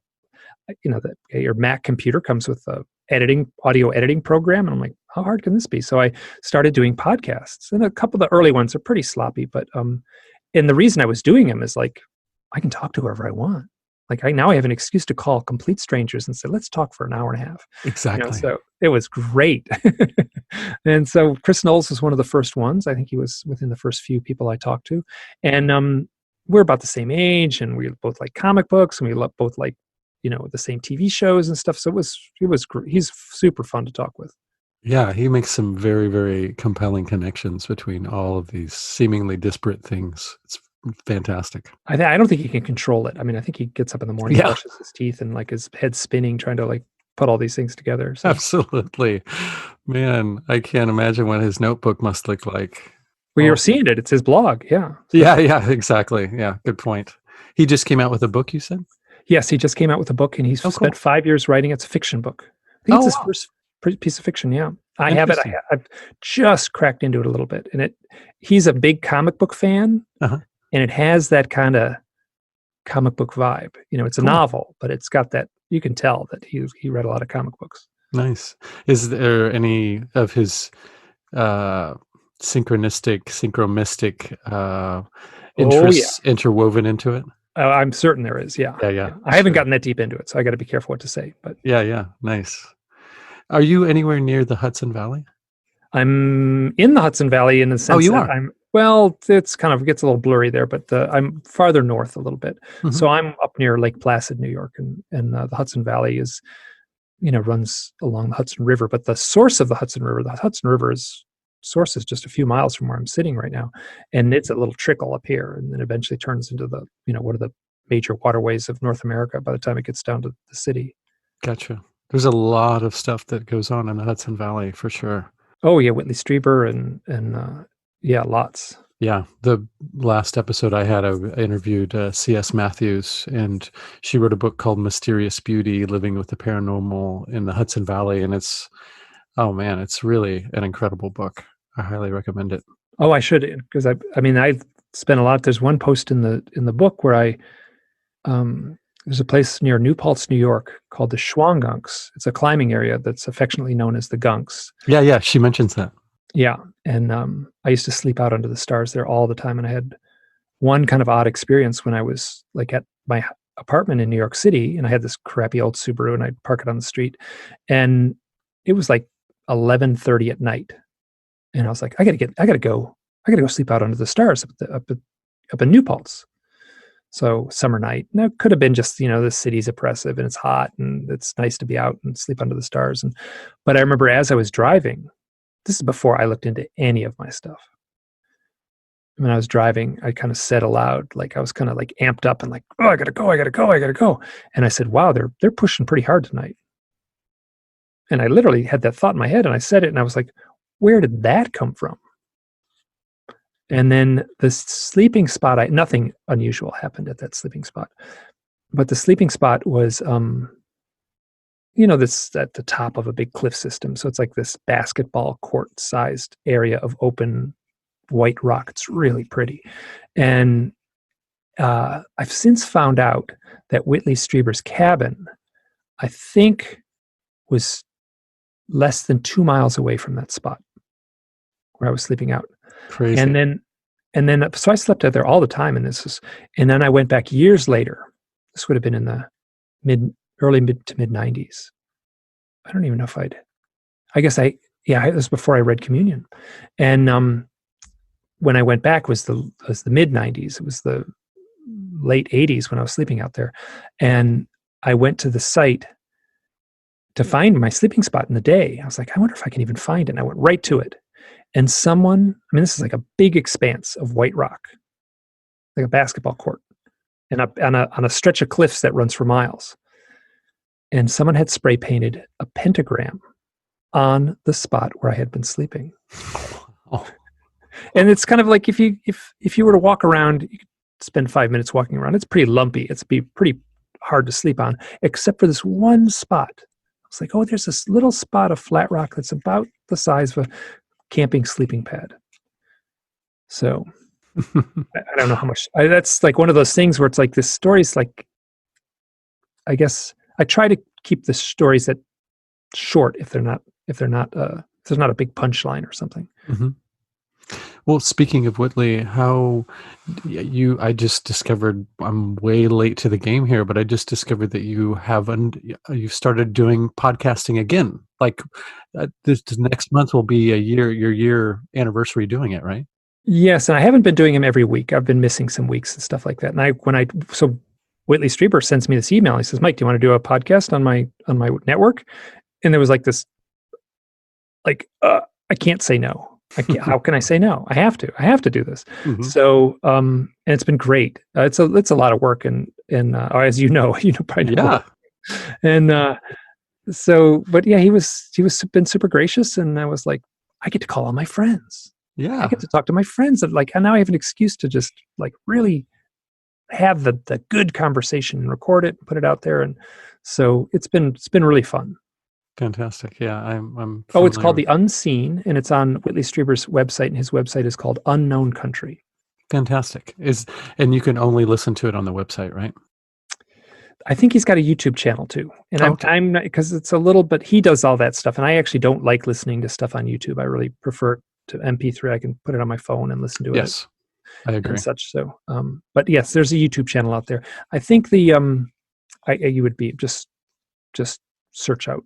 [SPEAKER 2] your Mac computer comes with a audio editing program, and I'm like, how hard can this be? So I started doing podcasts, and a couple of the early ones are pretty sloppy, but and the reason I was doing them is like I can talk to whoever I want. Like now I have an excuse to call complete strangers and say, let's talk for an hour and a half.
[SPEAKER 1] Exactly.
[SPEAKER 2] So it was great. And so Chris Knowles was one of the first ones. I think he was within the first few people I talked to. And we're about the same age, and we both like comic books, and we both like, the same TV shows and stuff. So it was he's super fun to talk with.
[SPEAKER 1] Yeah, he makes some very, very compelling connections between all of these seemingly disparate things. It's fantastic.
[SPEAKER 2] I don't think he can control it. I mean, I think he gets up in the morning,
[SPEAKER 1] Yeah.
[SPEAKER 2] brushes his teeth, and like his head's spinning, trying to like put all these things together. So.
[SPEAKER 1] Absolutely. Man, I can't imagine what his notebook must look like.
[SPEAKER 2] Well, you're seeing it. It's his blog. Yeah. So.
[SPEAKER 1] Yeah, exactly. Yeah, good point. He just came out with a book, you said?
[SPEAKER 2] Yes, he just came out with a book, and he's spent 5 years writing. It's a fiction book. I think it's his first piece of fiction. Yeah, I have it. I've just cracked into it a little bit, and he's a big comic book fan, and it has that kind of comic book vibe. It's a novel, but it's got that. You can tell that he read a lot of comic books.
[SPEAKER 1] Nice. Is there any of his synchromistic interests interwoven into it?
[SPEAKER 2] I'm certain there is. Yeah. I haven't gotten that deep into it, so I got to be careful what to say. But
[SPEAKER 1] yeah, nice. Are you anywhere near the Hudson Valley?
[SPEAKER 2] I'm in the Hudson Valley in the sense that it's kind of gets a little blurry there, but I'm farther north a little bit. Mm-hmm. So I'm up near Lake Placid, New York, and the Hudson Valley is, runs along the Hudson River. But the source of the Hudson River's source is just a few miles from where I'm sitting right now, and it's a little trickle up here, and then eventually turns into the one of the major waterways of North America by the time it gets down to the city.
[SPEAKER 1] Gotcha. There's a lot of stuff that goes on in the Hudson Valley for sure.
[SPEAKER 2] Oh yeah, Whitley Strieber and lots.
[SPEAKER 1] Yeah, the last episode I interviewed C.S. Matthews, and she wrote a book called Mysterious Beauty: Living with the Paranormal in the Hudson Valley, and it's really an incredible book. I highly recommend it.
[SPEAKER 2] Oh, I should, because I've spent a lot. There's one post in the book where there's a place near New Paltz, New York called the Schwangunks. It's a climbing area that's affectionately known as the Gunks.
[SPEAKER 1] Yeah, she mentions that.
[SPEAKER 2] Yeah, and I used to sleep out under the stars there all the time, and I had one kind of odd experience when I was like at my apartment in New York City, and I had this crappy old Subaru, and I'd park it on the street, and it was like 11:30 at night, and I was like, I gotta go sleep out under the stars up in New Paltz. So summer night. Now it could have been just, the city's oppressive and it's hot and it's nice to be out and sleep under the stars. But I remember as I was driving, this is before I looked into any of my stuff. When I was driving, I kind of said aloud, like I was kind of like amped up and like, oh, I gotta go. And I said, wow, they're pushing pretty hard tonight. And I literally had that thought in my head, and I said it, and I was like, where did that come from? And then the sleeping spot, nothing unusual happened at that sleeping spot. But the sleeping spot was, this at the top of a big cliff system. So it's like this basketball court-sized area of open white rock. It's really pretty. And I've since found out that Whitley Strieber's cabin, I think, was less than 2 miles away from that spot. where I was sleeping out.
[SPEAKER 1] Crazy.
[SPEAKER 2] So I slept out there all the time. And then I went back years later. This would have been in the early to mid 90s. I don't even know if it was before I read Communion. And when I went back was the mid 90s. It was the late 80s when I was sleeping out there. And I went to the site to find my sleeping spot in the day. I was like, I wonder if I can even find it. And I went right to it. And this is like a big expanse of white rock, like a basketball court, and on a stretch of cliffs that runs for miles. And someone had spray painted a pentagram on the spot where I had been sleeping.
[SPEAKER 1] Oh.
[SPEAKER 2] And it's kind of like if you were to walk around, you could spend 5 minutes walking around. It's pretty lumpy. It's be pretty hard to sleep on, except for this one spot. It's like, oh, there's this little spot of flat rock that's about the size of a camping sleeping pad. So I don't know how much. That's like one of those things where it's like this story's like, I guess I try to keep the stories that short if there's not a big punchline or something.
[SPEAKER 1] Mm-hmm. Well, speaking of Whitley, I just discovered, I'm way late to the game here, but I just discovered that you started doing podcasting again. Like this next month will be your year anniversary doing it, right?
[SPEAKER 2] Yes, and I haven't been doing them every week. I've been missing some weeks and stuff like that. And so Whitley Strieber sends me this email. He says, Mike, do you want to do a podcast on my network? And there was like this, I can't say no. How can I say no? I have to do this. Mm-hmm. So, and it's been great. It's a lot of work and as you know probably know. Yeah. And, but yeah, he was been super gracious. And I was like, I get to call all my friends.
[SPEAKER 1] Yeah.
[SPEAKER 2] I get to talk to my friends and now I have an excuse to just like really have the good conversation and record it and put it out there. And so it's been really fun.
[SPEAKER 1] Fantastic. Yeah. I'm
[SPEAKER 2] it's called The Unseen, and it's on Whitley Strieber's website, and his website is called Unknown Country.
[SPEAKER 1] Fantastic. And you can only listen to it on the website, right?
[SPEAKER 2] I think he's got a YouTube channel too. And I'm not, because it's a little, but he does all that stuff. And I actually don't like listening to stuff on YouTube. I really prefer to MP3. I can put it on my phone and listen to it.
[SPEAKER 1] Yes, I agree.
[SPEAKER 2] And such. So, but yes, there's a YouTube channel out there. I think you would be just search out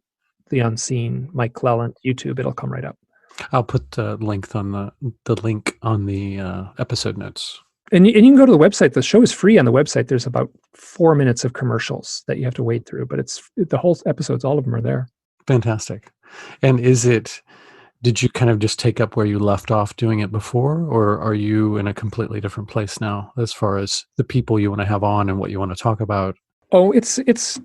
[SPEAKER 2] The Unseen, Mike Clelland, YouTube. It'll come right up.
[SPEAKER 1] I'll put the link on the episode notes.
[SPEAKER 2] And you can go to the website. The show is free on the website. There's about 4 minutes of commercials that you have to wade through, but the whole episodes, all of them are there.
[SPEAKER 1] Fantastic. And did you kind of just take up where you left off doing it before, or are you in a completely different place now as far as the people you want to have on and what you want to talk about?
[SPEAKER 2] Oh, it's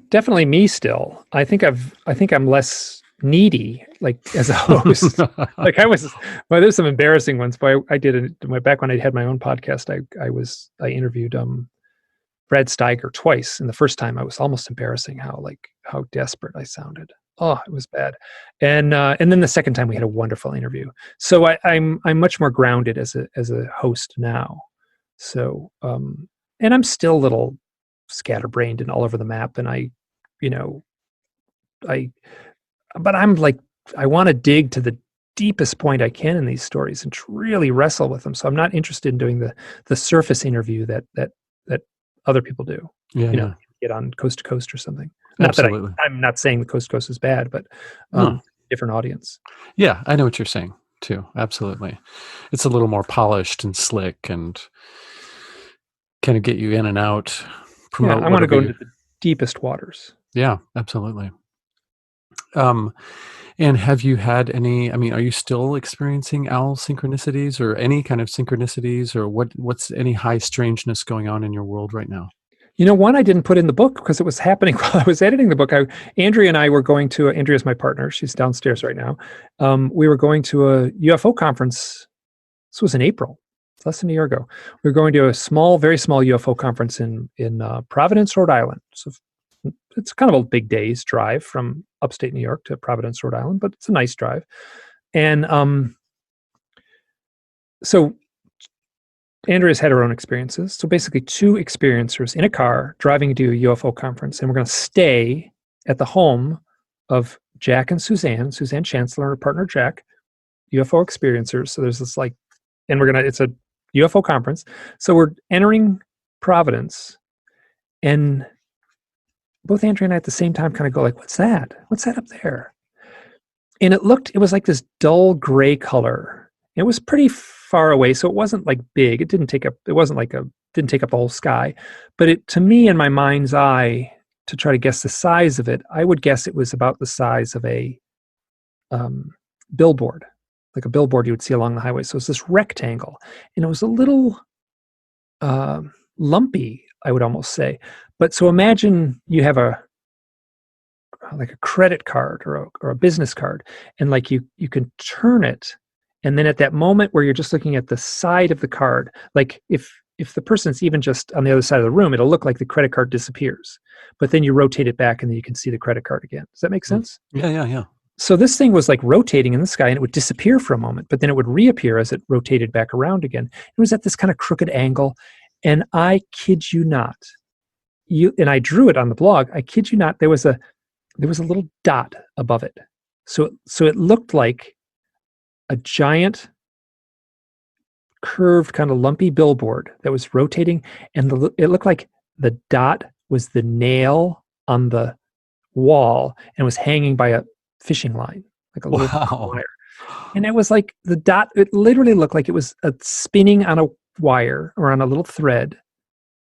[SPEAKER 2] definitely me still. I think I'm less needy, like as a host. Like there's some embarrassing ones, but I did it back when I had my own podcast. I interviewed Brad Steiger twice, and the first time I was almost embarrassing how desperate I sounded. Oh, it was bad. And then the second time we had a wonderful interview. So I'm much more grounded as a host now. So and I'm still a little scatterbrained and all over the map, and but I'm like, I want to dig to the deepest point I can in these stories and really wrestle with them. So I'm not interested in doing the surface interview that other people do.
[SPEAKER 1] Yeah,
[SPEAKER 2] get on Coast to Coast or something.
[SPEAKER 1] Absolutely.
[SPEAKER 2] Not that I'm not saying the Coast to Coast is bad, but different audience.
[SPEAKER 1] Yeah, I know what you're saying too. Absolutely. It's a little more polished and slick and kind of get you in and out.
[SPEAKER 2] Yeah, I want to go into the deepest waters.
[SPEAKER 1] Yeah, absolutely. And have you had any, are you still experiencing owl synchronicities or any kind of synchronicities, or what's any high strangeness going on in your world right now?
[SPEAKER 2] One I didn't put in the book because it was happening while I was editing the book. Andrea and I were going to, Andrea's my partner. She's downstairs right now. We were going to a UFO conference. This was in April, less than a year ago. We were going to a very small UFO conference in Providence, Rhode Island. So it's kind of a big day's drive from upstate New York to Providence, Rhode Island, but it's a nice drive. And so Andrea's had her own experiences. So basically 2 experiencers in a car driving to a UFO conference. And we're going to stay at the home of Jack and Suzanne Chancellor and her partner Jack. UFO experiencers. So there's this like, and it's a UFO conference. So we're entering Providence, and both Andrea and I at the same time kind of go like, what's that? What's that up there? And it was like this dull gray color. It was pretty far away, so it wasn't like big. Didn't take up the whole sky. But to me, in my mind's eye, to try to guess the size of it, I would guess it was about the size of a billboard, like a billboard you would see along the highway. So it's this rectangle, and it was a little lumpy, I would almost say. But so imagine you have like a credit card or a business card, and like you can turn it, and then at that moment where you're just looking at the side of the card, like if the person's even just on the other side of the room, it'll look like the credit card disappears, but then you rotate it back and then you can see the credit card again. Does that make sense?
[SPEAKER 1] Yeah.
[SPEAKER 2] So this thing was like rotating in the sky, and it would disappear for a moment, but then it would reappear as it rotated back around again. It was at this kind of crooked angle, and I kid you not, and I drew it on the blog. I kid you not, there was a little dot above it. So it looked like a giant curved kind of lumpy billboard that was rotating, and it looked like the dot was the nail on the wall and was hanging by a fishing line, like a little wire. And it was like the dot, it literally looked like it was spinning on a wire or on a little thread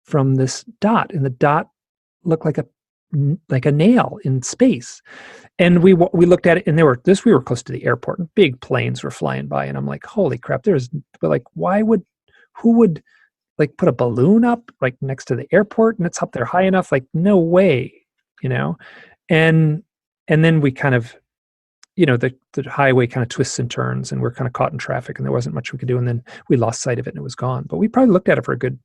[SPEAKER 2] from this dot, and the dot looked like a nail in space. And we looked at it, and we were close to the airport, and big planes were flying by, and I'm like, holy crap, but like, who would like put a balloon up like next to the airport, and it's up there high enough? Like, no way, and then we kind of, the highway kind of twists and turns, and we're kind of caught in traffic, and there wasn't much we could do, and then we lost sight of it and it was gone. But we probably looked at it for a good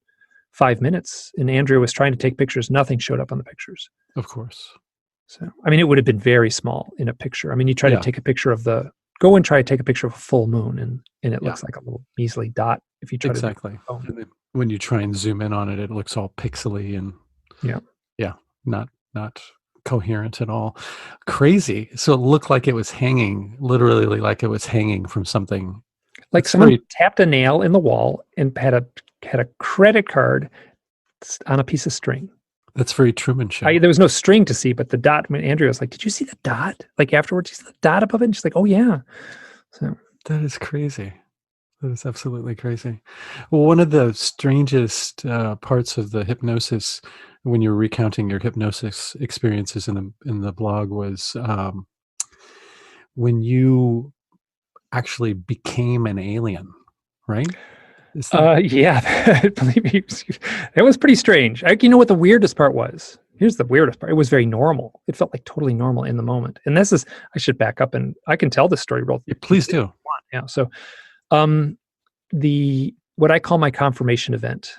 [SPEAKER 2] 5 minutes, and Andrea was trying to take pictures. Nothing showed up on the pictures.
[SPEAKER 1] Of course.
[SPEAKER 2] So, I mean, it would have been very small in a picture. I mean, you try to take a picture of go and try to take a picture of a full moon, and it looks like a little measly dot if you try to.
[SPEAKER 1] Exactly. And then when you try and zoom in on it, it looks all pixely and not coherent at all. Crazy. So it looked like it was hanging, literally like it was hanging from something.
[SPEAKER 2] Like someone tapped a nail in the wall and had a credit card on a piece of string.
[SPEAKER 1] That's very Truman Show.
[SPEAKER 2] There was no string to see, but the dot, when Andrea was like, did you see the dot? Like afterwards, you see the dot above it? And she's like, oh yeah. So
[SPEAKER 1] that is crazy. That is absolutely crazy. Well, one of the strangest parts of the hypnosis, when you were recounting your hypnosis experiences in the blog, was when you actually became an alien, right?
[SPEAKER 2] Yeah, I believe it was pretty strange. You know what the weirdest part was? Here's the weirdest part. It was very normal. It felt like totally normal in the moment. And I should back up, and I can tell this story real.
[SPEAKER 1] Yeah, please do.
[SPEAKER 2] Yeah. So, what I call my confirmation event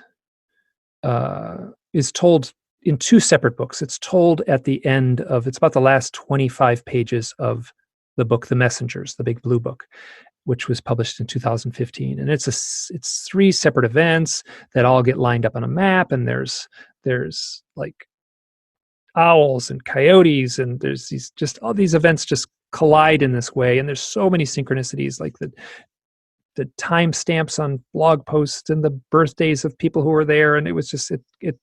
[SPEAKER 2] is told in two separate books. It's told at the end of, it's about the last 25 pages of the book, The Messengers, the big blue book, which was published in 2015. And it's three separate events that all get lined up on a map. And there's like owls and coyotes, and there's all these events just collide in this way. And there's so many synchronicities, like the timestamps on blog posts and the birthdays of people who were there. And it was just, it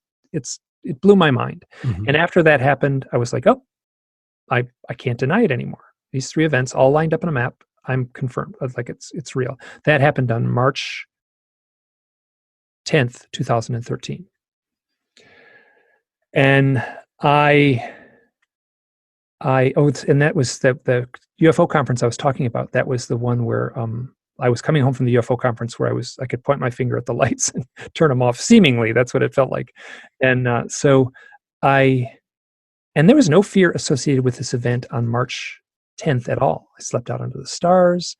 [SPEAKER 2] blew my mind. Mm-hmm. And after that happened, I was like, oh, I can't deny it anymore. These three events all lined up on a map. I'm confirmed. Like it's real. That happened on March 10th, 2013. And and that was the UFO conference I was talking about. That was the one where I was coming home from the UFO conference where I could point my finger at the lights and turn them off. Seemingly, that's what it felt like. And and there was no fear associated with this event on March 10th at all. I slept out under the stars.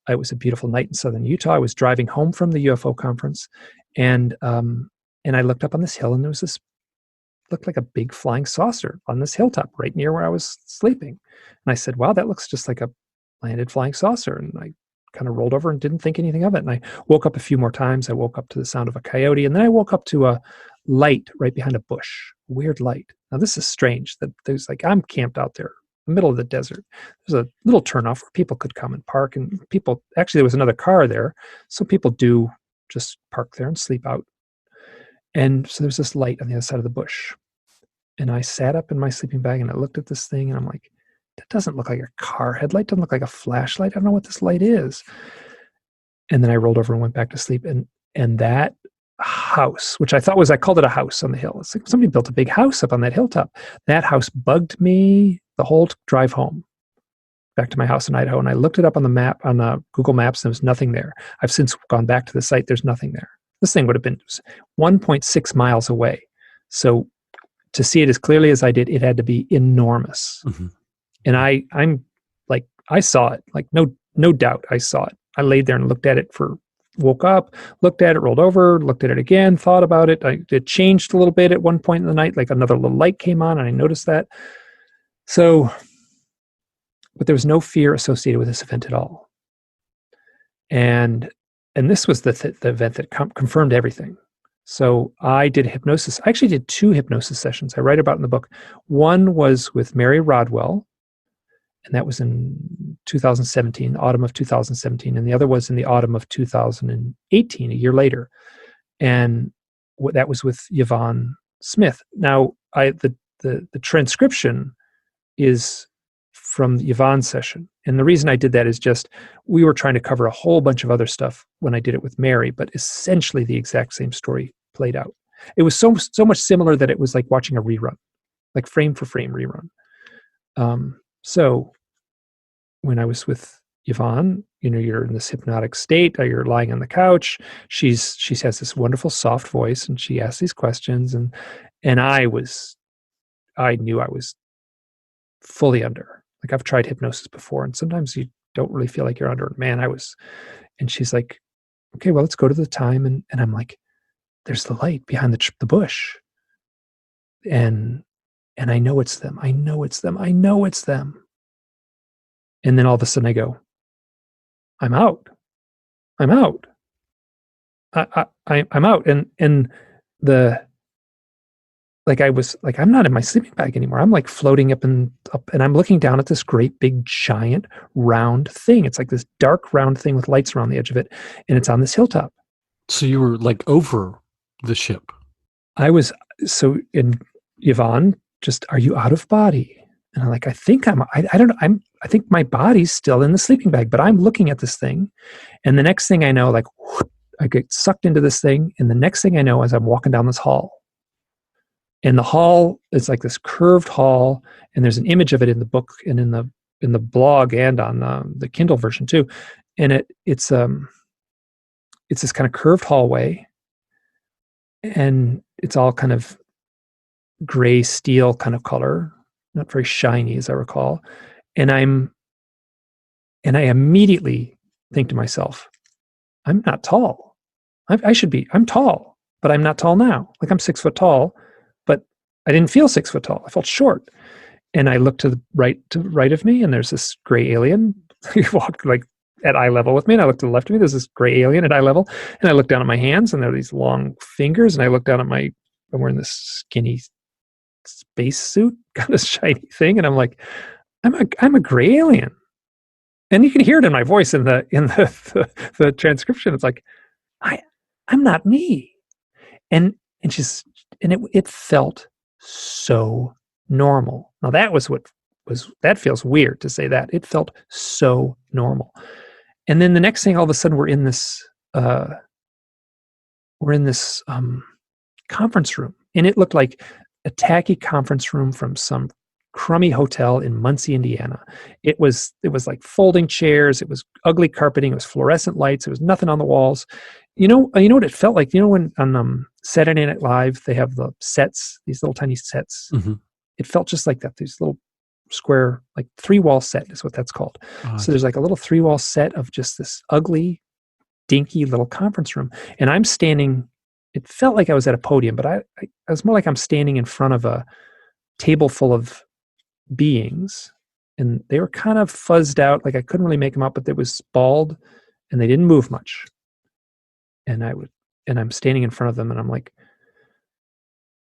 [SPEAKER 2] It was a beautiful night in southern Utah. I was driving home from the UFO conference, and I looked up on this hill, and there was this, looked like a big flying saucer on this hilltop right near where I was sleeping. And I said, wow, that looks just like a landed flying saucer. And I kind of rolled over and didn't think anything of it. And I woke up a few more times. I woke up to the sound of a coyote, and then I woke up to a light right behind a bush, weird light. Now this is strange that there's like, I'm camped out there the middle of the desert. There's a little turnoff where people could come and park, and actually there was another car there, so people do just park there and sleep out. And so there's this light on the other side of the bush. And I sat up in my sleeping bag and I looked at this thing and I'm like, that doesn't look like a car headlight, doesn't look like a flashlight. I don't know what this light is. And then I rolled over and went back to sleep. And that house, which I called it a house on the hill. It's like somebody built a big house up on that hilltop. That house bugged me the whole drive home back to my house in Idaho. And I looked it up on the map, on Google Maps, and there was nothing there. I've since gone back to the site. There's nothing there. This thing would have been 1.6 miles away. So to see it as clearly as I did, it had to be enormous. Mm-hmm. And I saw it, like no doubt I saw it. I laid there and looked at it woke up, looked at it, rolled over, looked at it again, thought about it. It changed a little bit at one point in the night, like another little light came on and I noticed that. So, but there was no fear associated with this event at all. And this was the event that confirmed everything. So I did hypnosis. I actually did 2 hypnosis sessions I write about in the book. One was with Mary Rodwell, and that was in 2017, autumn of 2017. And the other was in the autumn of 2018, a year later. And that was with Yvonne Smith. Now, the transcription is from the Yvonne session. And the reason I did that is just, we were trying to cover a whole bunch of other stuff when I did it with Mary, but essentially the exact same story played out. It was so much similar that it was like watching a rerun, like frame for frame rerun. So when I was with Yvonne, you're in this hypnotic state, you're lying on the couch. She has this wonderful soft voice and she asks these questions and I knew I was fully under. Like I've tried hypnosis before and sometimes you don't really feel like you're under. Man, and she's like, okay, well, let's go to the time. And I'm like, there's the light behind the bush. And I know it's them. I know it's them. I know it's them. And then all of a sudden I go, I'm out. I'm out. I'm out. And I'm not in my sleeping bag anymore. I'm like floating up and I'm looking down at this great big giant round thing. It's like this dark round thing with lights around the edge of it. And it's on this hilltop.
[SPEAKER 1] So you were like over the ship.
[SPEAKER 2] In Yvonne, are you out of body? And I'm like, I think I don't know. I think my body's still in the sleeping bag, but I'm looking at this thing. And the next thing I know, like I get sucked into this thing. And the next thing I know is I'm walking down this hall. And the hall is like this curved hall. And there's an image of it in the book and in the blog and on the Kindle version too. And it's this kind of curved hallway. And it's all kind of gray steel kind of color, not very shiny as I recall. And I immediately think to myself, I'm not tall. I'm tall, but I'm not tall now. Like I'm 6 foot tall, but I didn't feel 6 foot tall. I felt short. And I looked to the right of me and there's this gray alien. He walked like at eye level with me. And I looked to the left of me, there's this gray alien at eye level. And I looked down at my hands and there are these long fingers. And I looked down at I'm wearing this skinny space suit, got this shiny thing. And I'm like, I'm a gray alien. And you can hear it in my voice in the transcription. It's like, I'm not me. And it felt so normal. Now that feels weird to say that. It felt so normal. And then the next thing, all of a sudden we're in this conference room, and it looked like a tacky conference room from some crummy hotel in Muncie, Indiana. It was like folding chairs. It was ugly carpeting. It was fluorescent lights. It was nothing on the walls. You know what it felt like? When on Saturday Night Live, they have the sets, these little tiny sets. Mm-hmm. It felt just like that. These little square, like 3-wall set is what that's called. Oh, so there's like a little 3-wall set of just this ugly, dinky little conference room. And I'm standing, it felt like I was at a podium, but I was more like I'm standing in front of a table full of beings, and they were kind of fuzzed out. Like I couldn't really make them out, but they was bald and they didn't move much. And I'm standing in front of them and I'm like,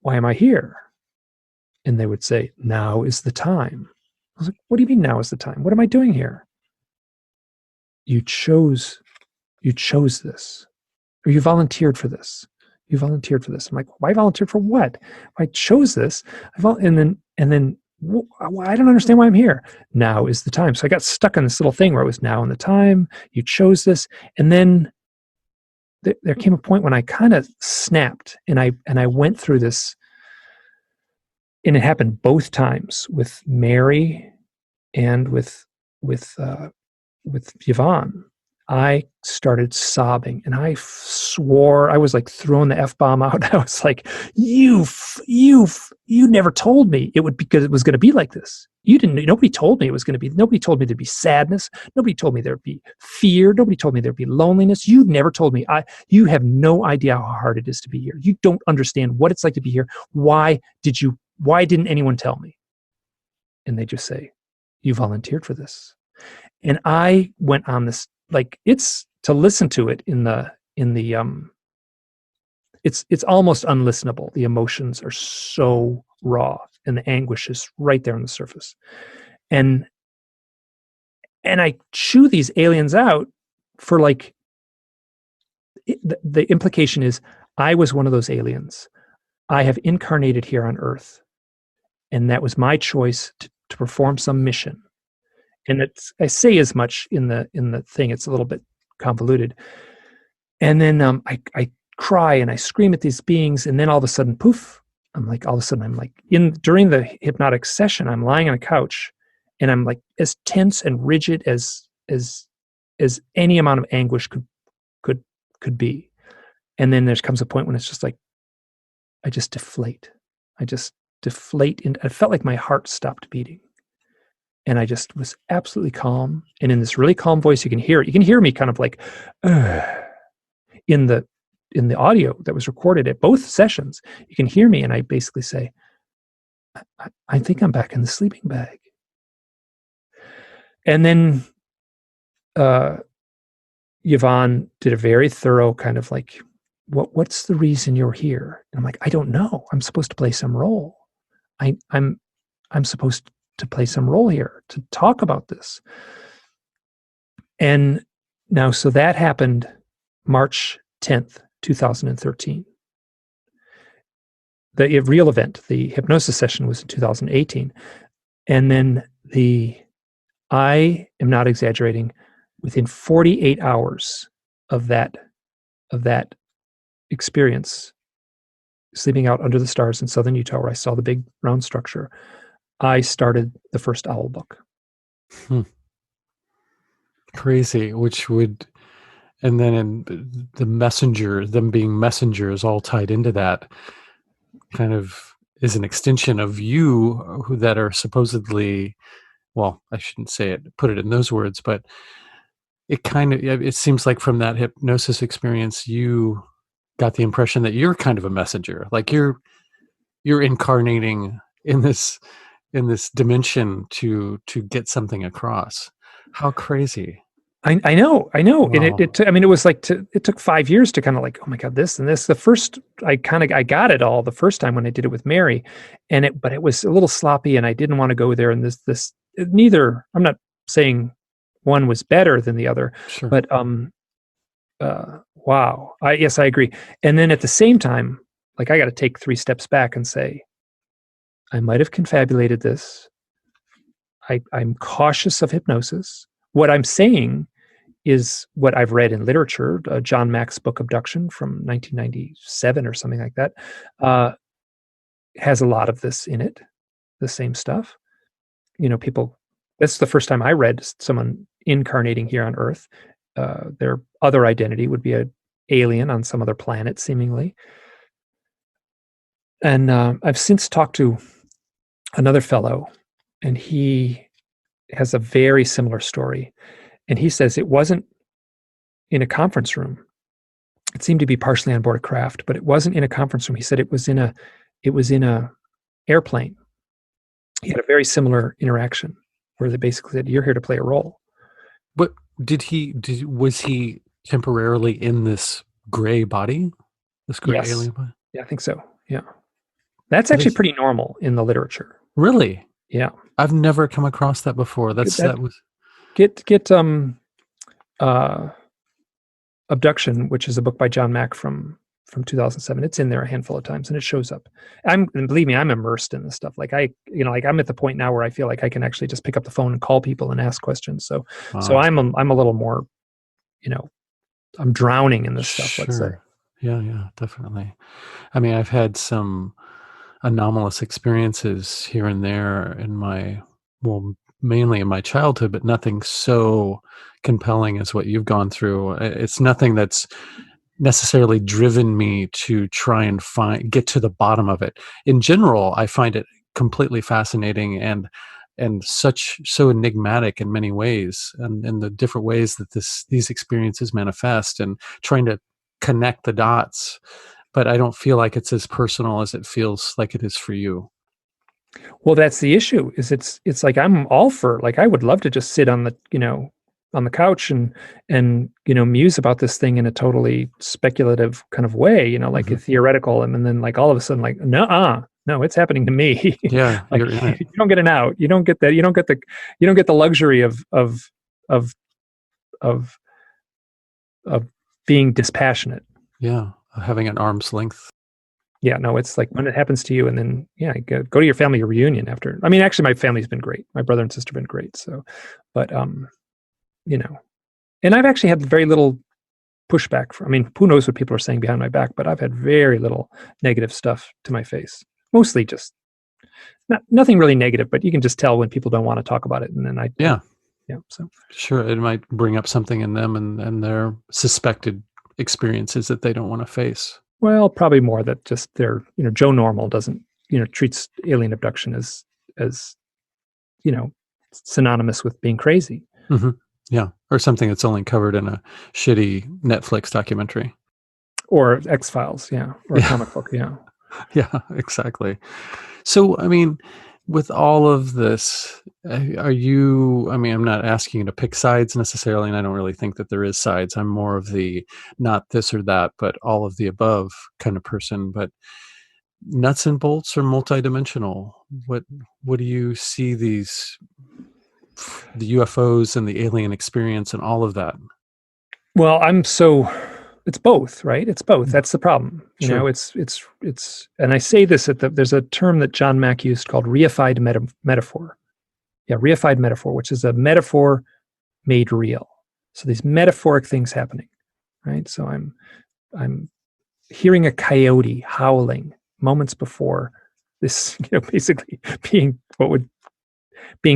[SPEAKER 2] why am I here? And they would say, now is the time. was like, what do you mean now is the time? What am I doing here? You chose this, or you volunteered for this. You volunteered for this. I'm like, why volunteered for what? I chose this. And then I don't understand why I'm here. Now is the time. So I got stuck on this little thing where it was now in the time. You chose this, and then there came a point when I kind of snapped, and I went through this, and it happened both times with Mary and with Yvonne. I started sobbing, and I swore. I was like throwing the F-bomb out. I was like, you never told me it would, because it was going to be like this. You didn't, nobody told me it was going to be, nobody told me there'd be sadness. Nobody told me there'd be fear. Nobody told me there'd be loneliness. You never told me. You have no idea how hard it is to be here. You don't understand what it's like to be here. Why didn't anyone tell me? And they just say, you volunteered for this. And I went on this, like, it's to listen to it it's almost unlistenable. The emotions are so raw, and the anguish is right there on the surface. And I chew these aliens out for, like, the implication is I was one of those aliens. I have incarnated here on Earth, and that was my choice to perform some mission. And I say as much in the thing. It's a little bit convoluted. And then I cry and I scream at these beings, and then all of a sudden, poof! I'm like during the hypnotic session, I'm lying on a couch, and I'm like as tense and rigid as any amount of anguish could be. And then there comes a point when it's just like I just deflate. And I felt like my heart stopped beating. And I just was absolutely calm. And in this really calm voice, you can hear it. You can hear me kind of like in the audio that was recorded at both sessions. You can hear me, and I basically say, I think I'm back in the sleeping bag. And then Yvonne did a very thorough kind of like, what's the reason you're here? And I'm like, I don't know. I'm supposed to play some role. I'm supposed to play some role here, to talk about this. And now, so that happened March 10th, 2013. The real event, the hypnosis session, was in 2018. And then I am not exaggerating, within 48 hours of that experience, sleeping out under the stars in southern Utah, where I saw the big round structure, I started the first owl book.
[SPEAKER 1] Crazy, and then in the messenger, them being messengers, all tied into that, kind of is an extension of you, that are supposedly, well, I shouldn't put it in those words, but it seems like from that hypnosis experience, you got the impression that you're kind of a messenger, like you're incarnating in this dimension to get something across. How crazy.
[SPEAKER 2] I know.
[SPEAKER 1] Wow.
[SPEAKER 2] And it was like, it took 5 years to kind of like, oh my God, this and this. The first, I got it all the first time when I did it with Mary, but it was a little sloppy, and I didn't want to go there. And neither, I'm not saying one was better than the other,
[SPEAKER 1] sure.
[SPEAKER 2] But, wow. Yes, I agree. And then at the same time, like, I got to take 3 steps back and say, I might have confabulated this. I'm cautious of hypnosis. What I'm saying is what I've read in literature. John Mack's book Abduction from 1997 or something like that has a lot of this in it, the same stuff. People, that's the first time I read someone incarnating here on Earth. Their other identity would be an alien on some other planet, seemingly. And I've since talked to another fellow, and he has a very similar story. And he says it wasn't in a conference room. It seemed to be partially on board a craft, but it wasn't in a conference room. He said it was in a airplane. He had a very similar interaction where they basically said, you're here to play a role.
[SPEAKER 1] But was he temporarily in this gray body? This gray alien body?
[SPEAKER 2] Yeah, I think so. Yeah. That's actually pretty normal in the literature.
[SPEAKER 1] Really?
[SPEAKER 2] Yeah.
[SPEAKER 1] I've never come across that before.
[SPEAKER 2] Get Abduction, which is a book by John Mack from 2007. It's in there a handful of times, and it shows up. And believe me, I'm immersed in this stuff. Like I'm at the point now where I feel like I can actually just pick up the phone and call people and ask questions. So I'm a little more, I'm drowning in this stuff. Let's say.
[SPEAKER 1] Yeah, definitely. I mean, I've had some anomalous experiences here and there mainly in my childhood, but nothing so compelling as what you've gone through. It's nothing that's necessarily driven me to try and get to the bottom of it. In general, I find it completely fascinating and so enigmatic in many ways, and in the different ways that these experiences manifest, and trying to connect the dots. But I don't feel like it's as personal as it feels like it is for you.
[SPEAKER 2] Well, that's the issue. Is it's like I'm all for, like, I would love to just sit on the couch and muse about this thing in a totally speculative kind of way, like a theoretical, and then like all of a sudden, like, no, it's happening to me.
[SPEAKER 1] Yeah,
[SPEAKER 2] like,
[SPEAKER 1] you're in it.
[SPEAKER 2] You don't get an out. You don't get that. You don't get the luxury of being dispassionate.
[SPEAKER 1] Yeah, having an arm's length.
[SPEAKER 2] Yeah, no, it's like when it happens to you, and then go to your family reunion after. I mean, actually, my family's been great. My brother and sister have been great. So, but and I've actually had very little pushback. Who knows what people are saying behind my back? But I've had very little negative stuff to my face. Mostly just nothing really negative, but you can just tell when people don't want to talk about it. And then so
[SPEAKER 1] sure, it might bring up something in them and their suspected experiences that they don't want to face.
[SPEAKER 2] Well, probably more that just they're, Joe Normal doesn't, treats alien abduction as synonymous with being crazy.
[SPEAKER 1] Mm-hmm. Yeah. Or something that's only covered in a shitty Netflix documentary.
[SPEAKER 2] Or X-Files, or a comic book,
[SPEAKER 1] Yeah, exactly. So, with all of this, I'm not asking you to pick sides necessarily, and I don't really think that there is sides. I'm more of the not this or that, but all of the above kind of person. But nuts and bolts are multidimensional. What do you see the UFOs and the alien experience and all of that?
[SPEAKER 2] Well, it's both, right? It's both. That's the problem.
[SPEAKER 1] Sure.
[SPEAKER 2] It's, and I say this there's a term that John Mack used called reified metaphor. Yeah, reified metaphor, which is a metaphor made real. So these metaphoric things happening, right? So I'm hearing a coyote howling moments before this, basically being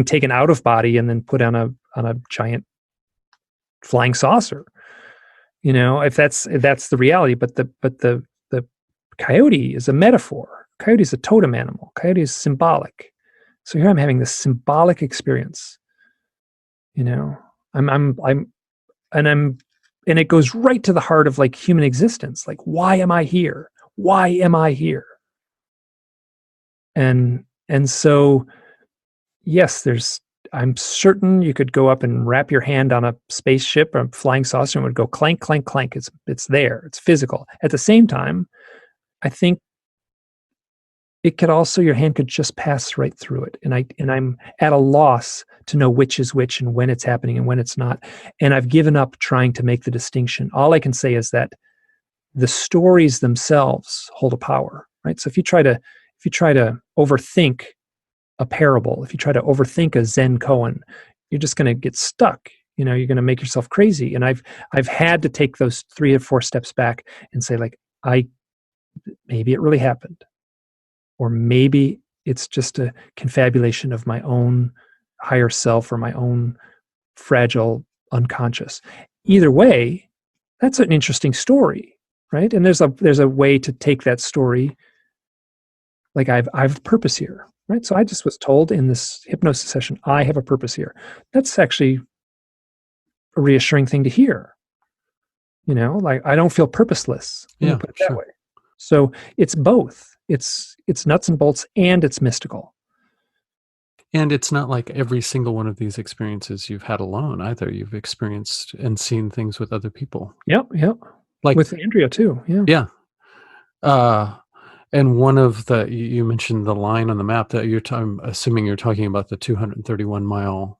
[SPEAKER 2] taken out of body and then put on a giant flying saucer. If that's the reality, but the coyote is a metaphor. Coyote is a totem animal. Coyote is symbolic. So here I'm having this symbolic experience. And it goes right to the heart of like human existence. Like, why am I here? Why am I here? And so, yes, I'm certain you could go up and wrap your hand on a spaceship or a flying saucer and it would go clank, clank, clank. It's there. It's physical. At the same time, I think it could also, your hand could just pass right through it. And I'm at a loss to know which is which and when it's happening and when it's not. And I've given up trying to make the distinction. All I can say is that the stories themselves hold a power, right? So if you try to overthink a parable, if you try to overthink a Zen koan, you're just going to get stuck. You're going to make yourself crazy. And I've had to take those 3 or 4 steps back and say, like, maybe it really happened, or maybe it's just a confabulation of my own higher self or my own fragile unconscious. Either way, that's an interesting story, right? And there's a way to take that story. Like, I've a purpose here. Right. So I just was told in this hypnosis session, I have a purpose here. That's actually a reassuring thing to hear. Like, I don't feel purposeless.
[SPEAKER 1] Yeah,
[SPEAKER 2] put it that way. So it's both. It's nuts and bolts, and it's mystical.
[SPEAKER 1] And it's not like every single one of these experiences you've had alone either. You've experienced and seen things with other people.
[SPEAKER 2] Yep. Like with Andrea too. Yeah.
[SPEAKER 1] Yeah. And one of you mentioned the line on the map that I'm assuming you're talking about the 231-mile.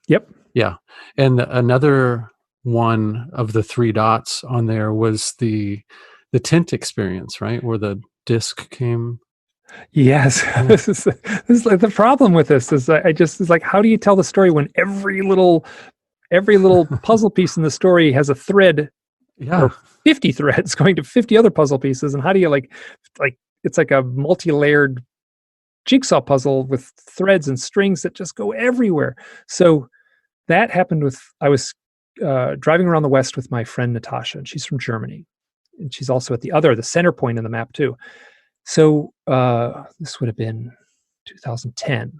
[SPEAKER 2] Yep.
[SPEAKER 1] Yeah. And another one of the 3 dots on there was the tent experience, right? Where the disc came.
[SPEAKER 2] Yes.
[SPEAKER 1] Yeah.
[SPEAKER 2] This is like the problem with this is it's like, how do you tell the story when every little puzzle piece in the story has a thread
[SPEAKER 1] Yeah.
[SPEAKER 2] or 50 threads going to 50 other puzzle pieces? And how do you like it's like a multi-layered jigsaw puzzle with threads and strings that just go everywhere. So that happened I was driving around the West with my friend Natasha, and she's from Germany. And she's also at the center point in the map too. So this would have been 2010.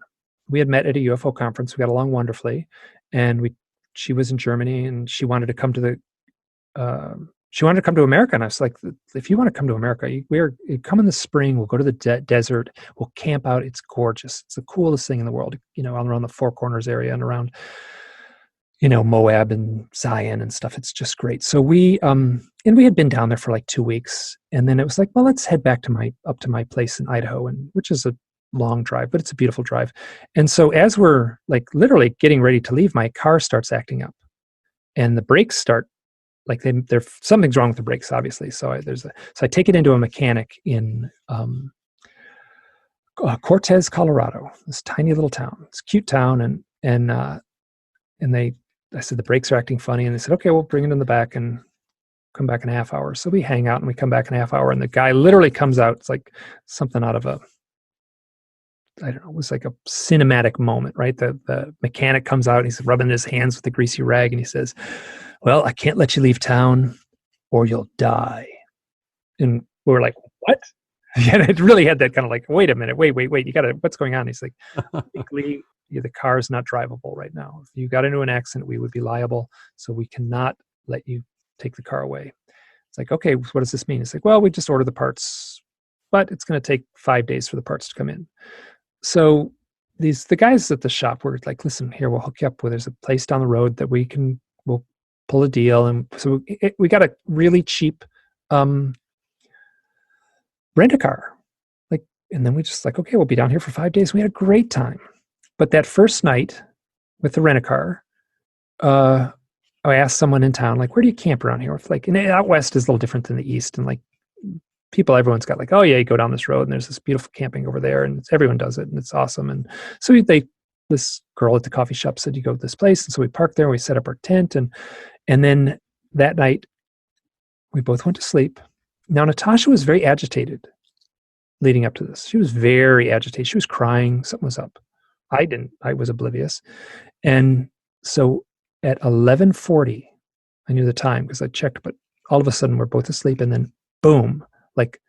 [SPEAKER 2] We had met at a UFO conference. We got along wonderfully. And she was in Germany, and she wanted to come to America. And I was like, if you want to come to America, you come in the spring. We'll go to the desert. We'll camp out. It's gorgeous. It's the coolest thing in the world, around the Four Corners area and around, Moab and Zion and stuff. It's just great. So we had been down there for like 2 weeks. And then it was like, well, let's head back up to my place in Idaho, which is a long drive, but it's a beautiful drive. And so as we're like literally getting ready to leave, my car starts acting up, and the brakes start like something's wrong with the brakes, obviously. So I take it into a mechanic in Cortez, Colorado, this tiny little town. It's a cute town, I said the brakes are acting funny, and they said, okay, we'll bring it in the back and come back in a half hour. So we hang out and we come back in a half hour, and the guy literally comes out. It's like something out of I don't know, it was like a cinematic moment, right? The mechanic comes out and he's rubbing his hands with a greasy rag, and he says, well, I can't let you leave town or you'll die. And we were like, what? Yeah, it really had that kind of like, wait a minute, wait, what's going on? He's like, basically, the car is not drivable right now. If you got into an accident, we would be liable. So we cannot let you take the car away. It's like, okay, what does this mean? It's like, well, we just order the parts, but it's going to take 5 days for the parts to come in. So the guys at the shop were like, listen, here, we'll hook you up with, there's a place down the road that we'll pull a deal. And so we got a really cheap rent a car. And then we just like, okay, we'll be down here for 5 days. We had a great time. But that first night with the rent a car, I asked someone in town, like, where do you camp around here? And out west is a little different than the east. And like everyone's got like, oh yeah, you go down this road and there's this beautiful camping over there, and everyone does it and it's awesome. And so this girl at the coffee shop said, you go to this place. And so we parked there, we set up our tent, and then that night we both went to sleep. Now Natasha was very agitated leading up to this. She was very agitated. She was crying. Something was up. I was oblivious. And so at 11:40, I knew the time because I checked, but all of a sudden we're both asleep, and then boom, like,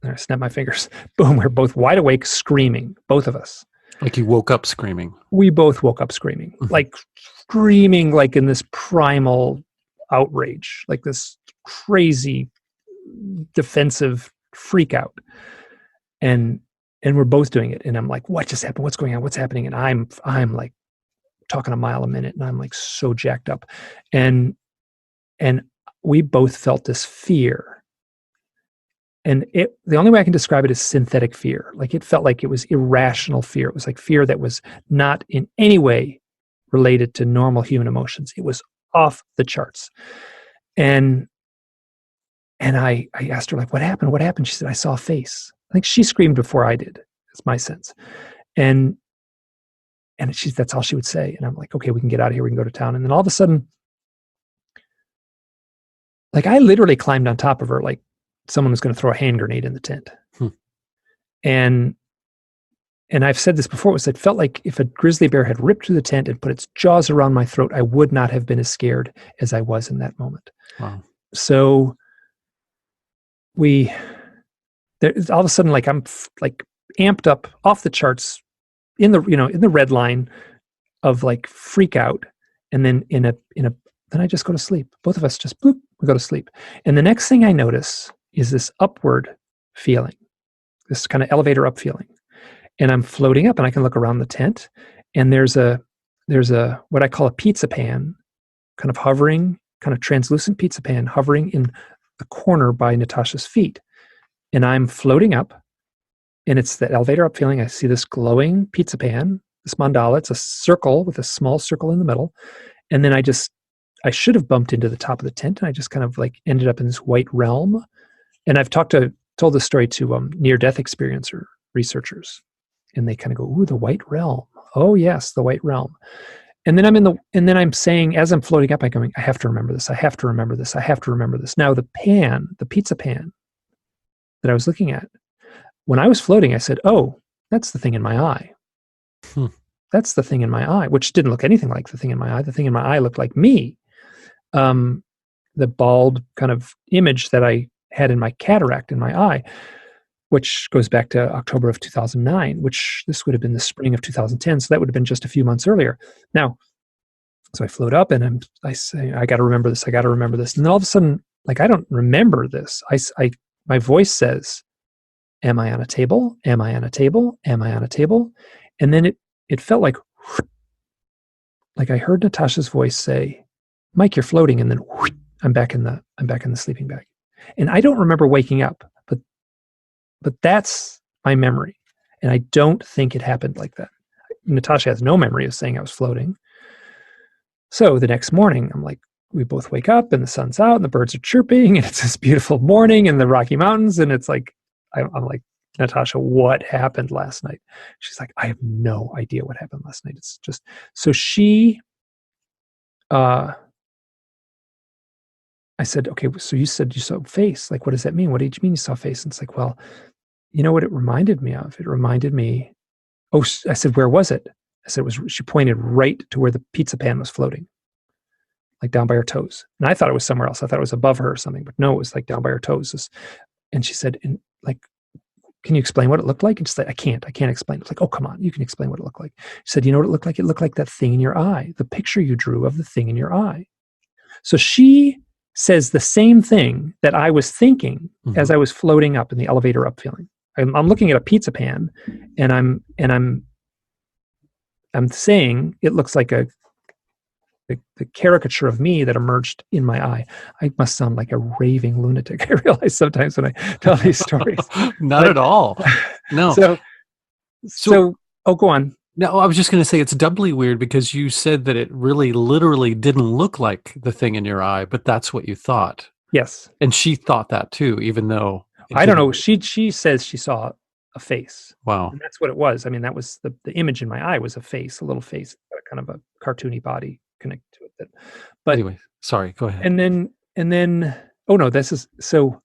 [SPEAKER 2] I snapped my fingers. Boom, we're both wide awake screaming, both of us.
[SPEAKER 1] Like you woke up screaming.
[SPEAKER 2] We both woke up screaming, like screaming, like in this primal outrage, like this crazy defensive freak out. And we're both doing it. And I'm like, what just happened? What's going on? What's happening? And I'm like talking a mile a minute, and I'm like so jacked up. And we both felt this fear. And the only way I can describe it is synthetic fear. Like it felt like it was irrational fear. It was like fear that was not in any way related to normal human emotions. It was off the charts. And I asked her, like, what happened? What happened? She said, I saw a face. I think she screamed before I did. That's my sense. And that's all she would say. And I'm like, okay, we can get out of here. We can go to town. And then all of a sudden, like I literally climbed on top of her, like someone was going to throw a hand grenade in the tent. And I've said this before, it felt like if a grizzly bear had ripped through the tent and put its jaws around my throat, I would not have been as scared as I was in that moment.
[SPEAKER 1] Wow.
[SPEAKER 2] So all of a sudden, like I'm like amped up off the charts in the red line of like freak out. And then then I just go to sleep. Both of us just bloop, we go to sleep. And the next thing I notice is this upward feeling, this kind of elevator up feeling. And I'm floating up, and I can look around the tent, and there's a what I call a pizza pan, kind of hovering, kind of translucent pizza pan hovering in the corner by Natasha's feet. and I'm floating up, and it's the elevator up feeling. I see this glowing pizza pan, this mandala. It's a circle with a small circle in the middle. And then I should have bumped into the top of the tent, and I just kind of like ended up in this white realm. And I've told this story to near-death experiencer researchers, and they kind of go, "Ooh, the white realm. Oh yes, the white realm." And then I'm saying, as I'm floating up, I'm going, "I have to remember this. I have to remember this. I have to remember this." Now the pizza pan that I was looking at, when I was floating, I said, "Oh, that's the thing in my eye." That's the thing in my eye, which didn't look anything like the thing in my eye. The thing in my eye looked like me. The bald kind of image that I had in my cataract in my eye, which goes back to October of 2009, which this would have been the spring of 2010. So that would have been just a few months earlier. Now, so I float up and I say, "I got to remember this. I got to remember this." And then all of a sudden, like, I don't remember this. My voice says, "Am I on a table? Am I on a table? Am I on a table?" And then it felt like I heard Natasha's voice say, "Mike, you're floating." And then I'm back in the sleeping bag. And I don't remember waking up, but that's my memory. And I don't think it happened like that. Natasha has no memory of saying I was floating. So the next morning, I'm like, we both wake up and the sun's out and the birds are chirping and it's this beautiful morning in the Rocky Mountains. And it's like, I'm like, "Natasha, what happened last night?" She's like, "I have no idea what happened last night." It's just, so I said, "Okay, so you said you saw a face. Like, what does that mean? What did you mean you saw a face?" And it's like, "Well, you know what it reminded me of? It reminded me," I said, "Where was it?" I said, she pointed right to where the pizza pan was floating, like down by her toes. And I thought it was somewhere else. I thought it was above her or something, but no, it was like down by her toes. And she said, like, "Can you explain what it looked like?" And she's like, I can't explain. It's like, "Oh, come on, you can explain what it looked like." She said, "You know what it looked like? It looked like that thing in your eye, the picture you drew of the thing in your eye." So she says the same thing that I was thinking as I was floating up in the elevator up feeling. I'm looking at a pizza pan, and I'm saying it looks like the caricature of me that emerged in my eye. I must sound like a raving lunatic. I realize sometimes when I tell these stories.
[SPEAKER 1] Not at all. No.
[SPEAKER 2] So, go on.
[SPEAKER 1] No, I was just going to say it's doubly weird because you said that it really literally didn't look like the thing in your eye, but that's what you thought.
[SPEAKER 2] Yes.
[SPEAKER 1] And she thought that too, even though
[SPEAKER 2] I don't know. She says she saw a face.
[SPEAKER 1] Wow.
[SPEAKER 2] And that's what it was. I mean, that was the image in my eye was a face, a little face, kind of a cartoony body connected to it. But
[SPEAKER 1] anyway, sorry, go ahead.
[SPEAKER 2] And then, oh no, this is so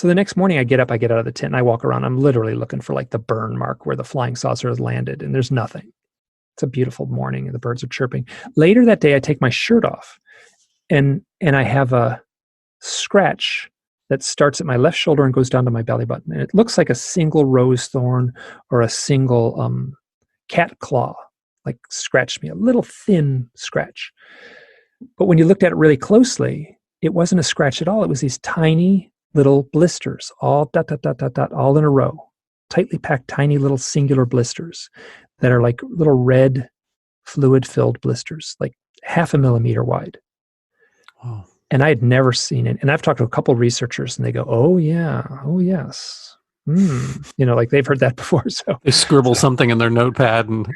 [SPEAKER 2] the next morning I get out of the tent and I walk around. I'm literally looking for like the burn mark where the flying saucer has landed, and there's nothing. It's a beautiful morning and the birds are chirping. Later that day, I take my shirt off and I have a scratch that starts at my left shoulder and goes down to my belly button. And it looks like a single rose thorn or a single cat claw, like scratched me, a little thin scratch. But when you looked at it really closely, it wasn't a scratch at all. It was these tiny little blisters, all dot, dot, dot, dot, dot, all in a row, tightly packed, tiny little singular blisters that are like little red fluid-filled blisters, like 0.5 millimeter wide.
[SPEAKER 1] Wow.
[SPEAKER 2] And I had never seen it. And I've talked to a couple of researchers and they go, "Oh yeah, oh yes." Like they've heard that before. So
[SPEAKER 1] they scribble something in their notepad and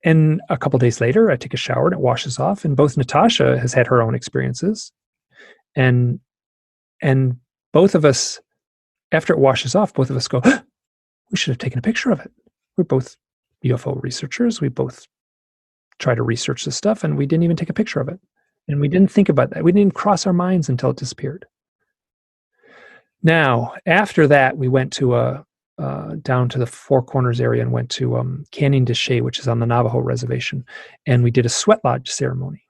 [SPEAKER 2] and a couple of days later, I take a shower and it washes off. And both Natasha has had her own experiences, and both of us, after it washes off, both of us go, "We should have taken a picture of it." We're both UFO researchers. We both try to research this stuff, and we didn't even take a picture of it. And we didn't think about that. We didn't cross our minds until it disappeared. Now, after that, we went to down to the Four Corners area and went to Canyon de Chelly, which is on the Navajo reservation, and we did a sweat lodge ceremony.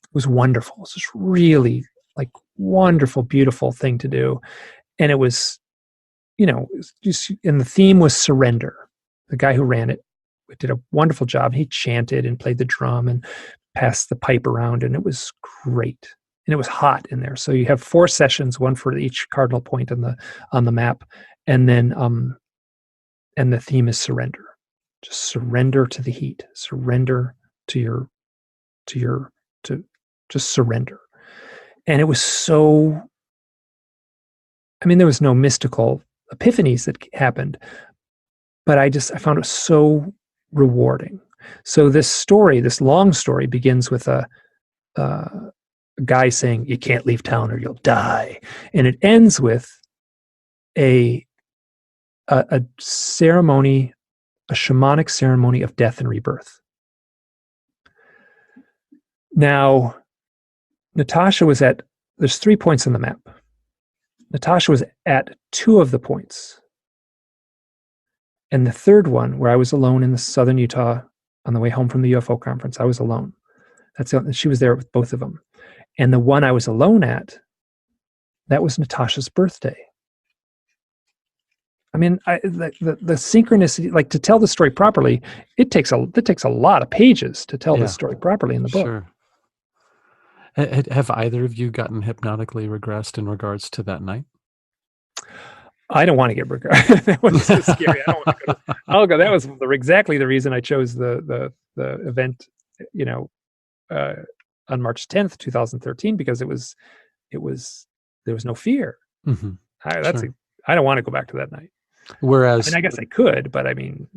[SPEAKER 2] It was wonderful. It was just really like wonderful, beautiful thing to do. And it was, and the theme was surrender. The guy who ran it did a wonderful job. He chanted and played the drum and passed the pipe around, and it was great. And it was hot in there. So you have 4 sessions, one for each cardinal point on the map. And then and the theme is surrender. Just surrender to the heat. Surrender to just surrender. And it was so I mean, there was no mystical epiphanies that happened, but I found it so rewarding. So this long story, begins with a guy saying, "You can't leave town or you'll die," and it ends with a ceremony, a shamanic ceremony of death and rebirth. Now, Natasha was at, there's 3 points on the map. Natasha was at 2 of the points. And the third one, where I was alone in the southern Utah on the way home from the UFO conference, I was alone. She was there with both of them. And the one I was alone at, that was Natasha's birthday. I mean, the synchronicity, like, to tell the story properly, it takes a lot of pages to tell the story properly in the book.
[SPEAKER 1] Sure. Have either of you gotten hypnotically regressed in regards to that night?
[SPEAKER 2] I don't want to get regressed. That was so scary. I don't want to go. I'll go. That was exactly the reason I chose the event, on March 10th, 2013, because it was there was no fear.
[SPEAKER 1] Mm-hmm.
[SPEAKER 2] I don't want to go back to that night.
[SPEAKER 1] Whereas,
[SPEAKER 2] I mean, I guess I could, but I mean,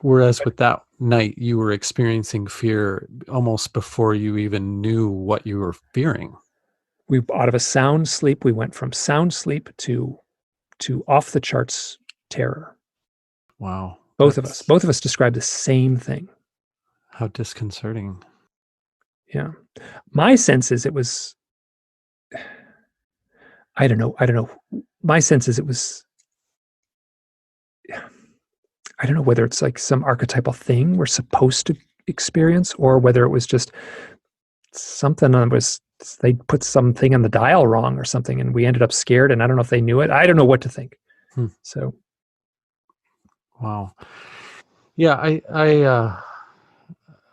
[SPEAKER 1] with that night, you were experiencing fear almost before you even knew what you were fearing.
[SPEAKER 2] Out of a sound sleep, we went from sound sleep to off the charts terror.
[SPEAKER 1] Wow.
[SPEAKER 2] Both of us described the same thing.
[SPEAKER 1] How disconcerting.
[SPEAKER 2] Yeah. My sense is it was, I don't know. My sense is it was, I don't know whether it's like some archetypal thing we're supposed to experience, or whether it was just something they put something on the dial wrong or something, and we ended up scared, and I don't know if they knew it. I don't know what to think. So.
[SPEAKER 1] Wow. Yeah. I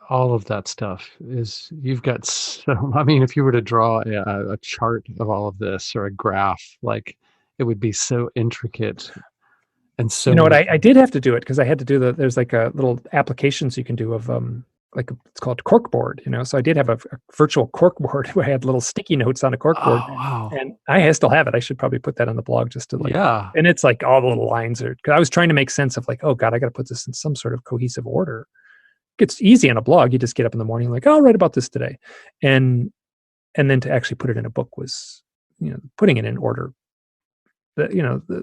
[SPEAKER 1] all of that stuff is, you've got so, I mean, if you were to draw a chart of all of this, or a graph, like, it would be so intricate. And so,
[SPEAKER 2] you know what, I did have to do it because I had to do there's like a little applications you can do of it's called corkboard, so I did have a virtual corkboard where I had little sticky notes on a corkboard.
[SPEAKER 1] Oh, wow.
[SPEAKER 2] And I still have it. I should probably put that on the blog just to and it's like all the little lines are, because I was trying to make sense of, like, oh God, I got to put this in some sort of cohesive order. It's easy on a blog. You just get up in the morning, like, oh, I'll write about this today. And then to actually put it in a book was, putting it in order.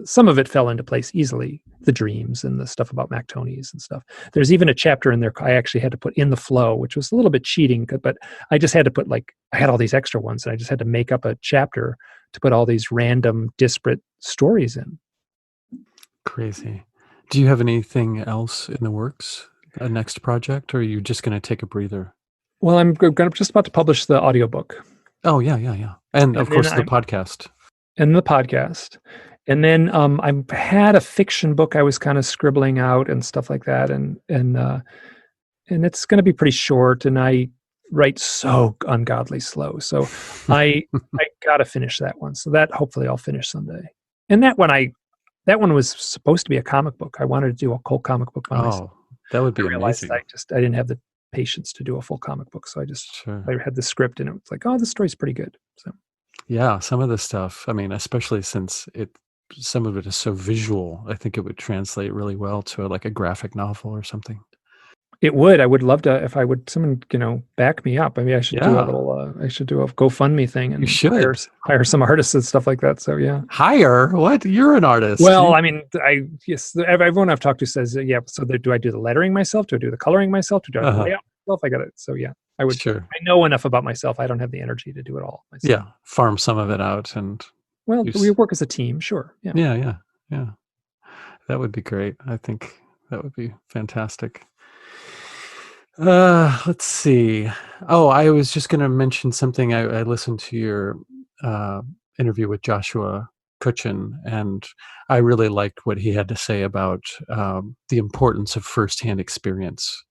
[SPEAKER 2] Some of it fell into place easily, the dreams and the stuff about MacTonies and stuff. There's even a chapter in there I actually had to put in the flow, which was a little bit cheating, but I just had to put, I had all these extra ones, and I just had to make up a chapter to put all these random, disparate stories in.
[SPEAKER 1] Crazy. Do you have anything else in the works, a next project, or are you just going to take a breather?
[SPEAKER 2] Well, I'm just about to publish the audiobook.
[SPEAKER 1] Oh, yeah. And of course, the podcast.
[SPEAKER 2] And the podcast. And then I had a fiction book I was kind of scribbling out and stuff like that. And it's going to be pretty short, and I write so ungodly slow. So I got to finish that one. So that hopefully I'll finish someday. And that one was supposed to be a comic book. I wanted to do a whole comic book by myself.
[SPEAKER 1] That would be amazing.
[SPEAKER 2] I didn't have the patience to do a full comic book. So I had the script, and it was like, oh, this story's pretty good. So.
[SPEAKER 1] Yeah, some of the stuff, I mean, especially since some of it is so visual, I think it would translate really well to a graphic novel or something. It would.
[SPEAKER 2] I would love to, if someone, back me up. I mean, I should do I should do a GoFundMe thing, and
[SPEAKER 1] you should
[SPEAKER 2] hire some artists and stuff like that. So yeah.
[SPEAKER 1] Hire? What? You're an artist.
[SPEAKER 2] Well, I mean, everyone I've talked to says, yeah. So do I do the lettering myself? Do I do the coloring myself? Do I do the layout myself? I got it. So yeah, I would.
[SPEAKER 1] Sure.
[SPEAKER 2] I know enough about myself. I don't have the energy to do it all myself.
[SPEAKER 1] Yeah. Farm some of it out, and
[SPEAKER 2] we work as a team. Sure.
[SPEAKER 1] Yeah. That would be great. I think that would be fantastic. Let's see. Oh, I was just going to mention something. I listened to your interview with Joshua Cutchin, and I really liked what he had to say about the importance of firsthand experience.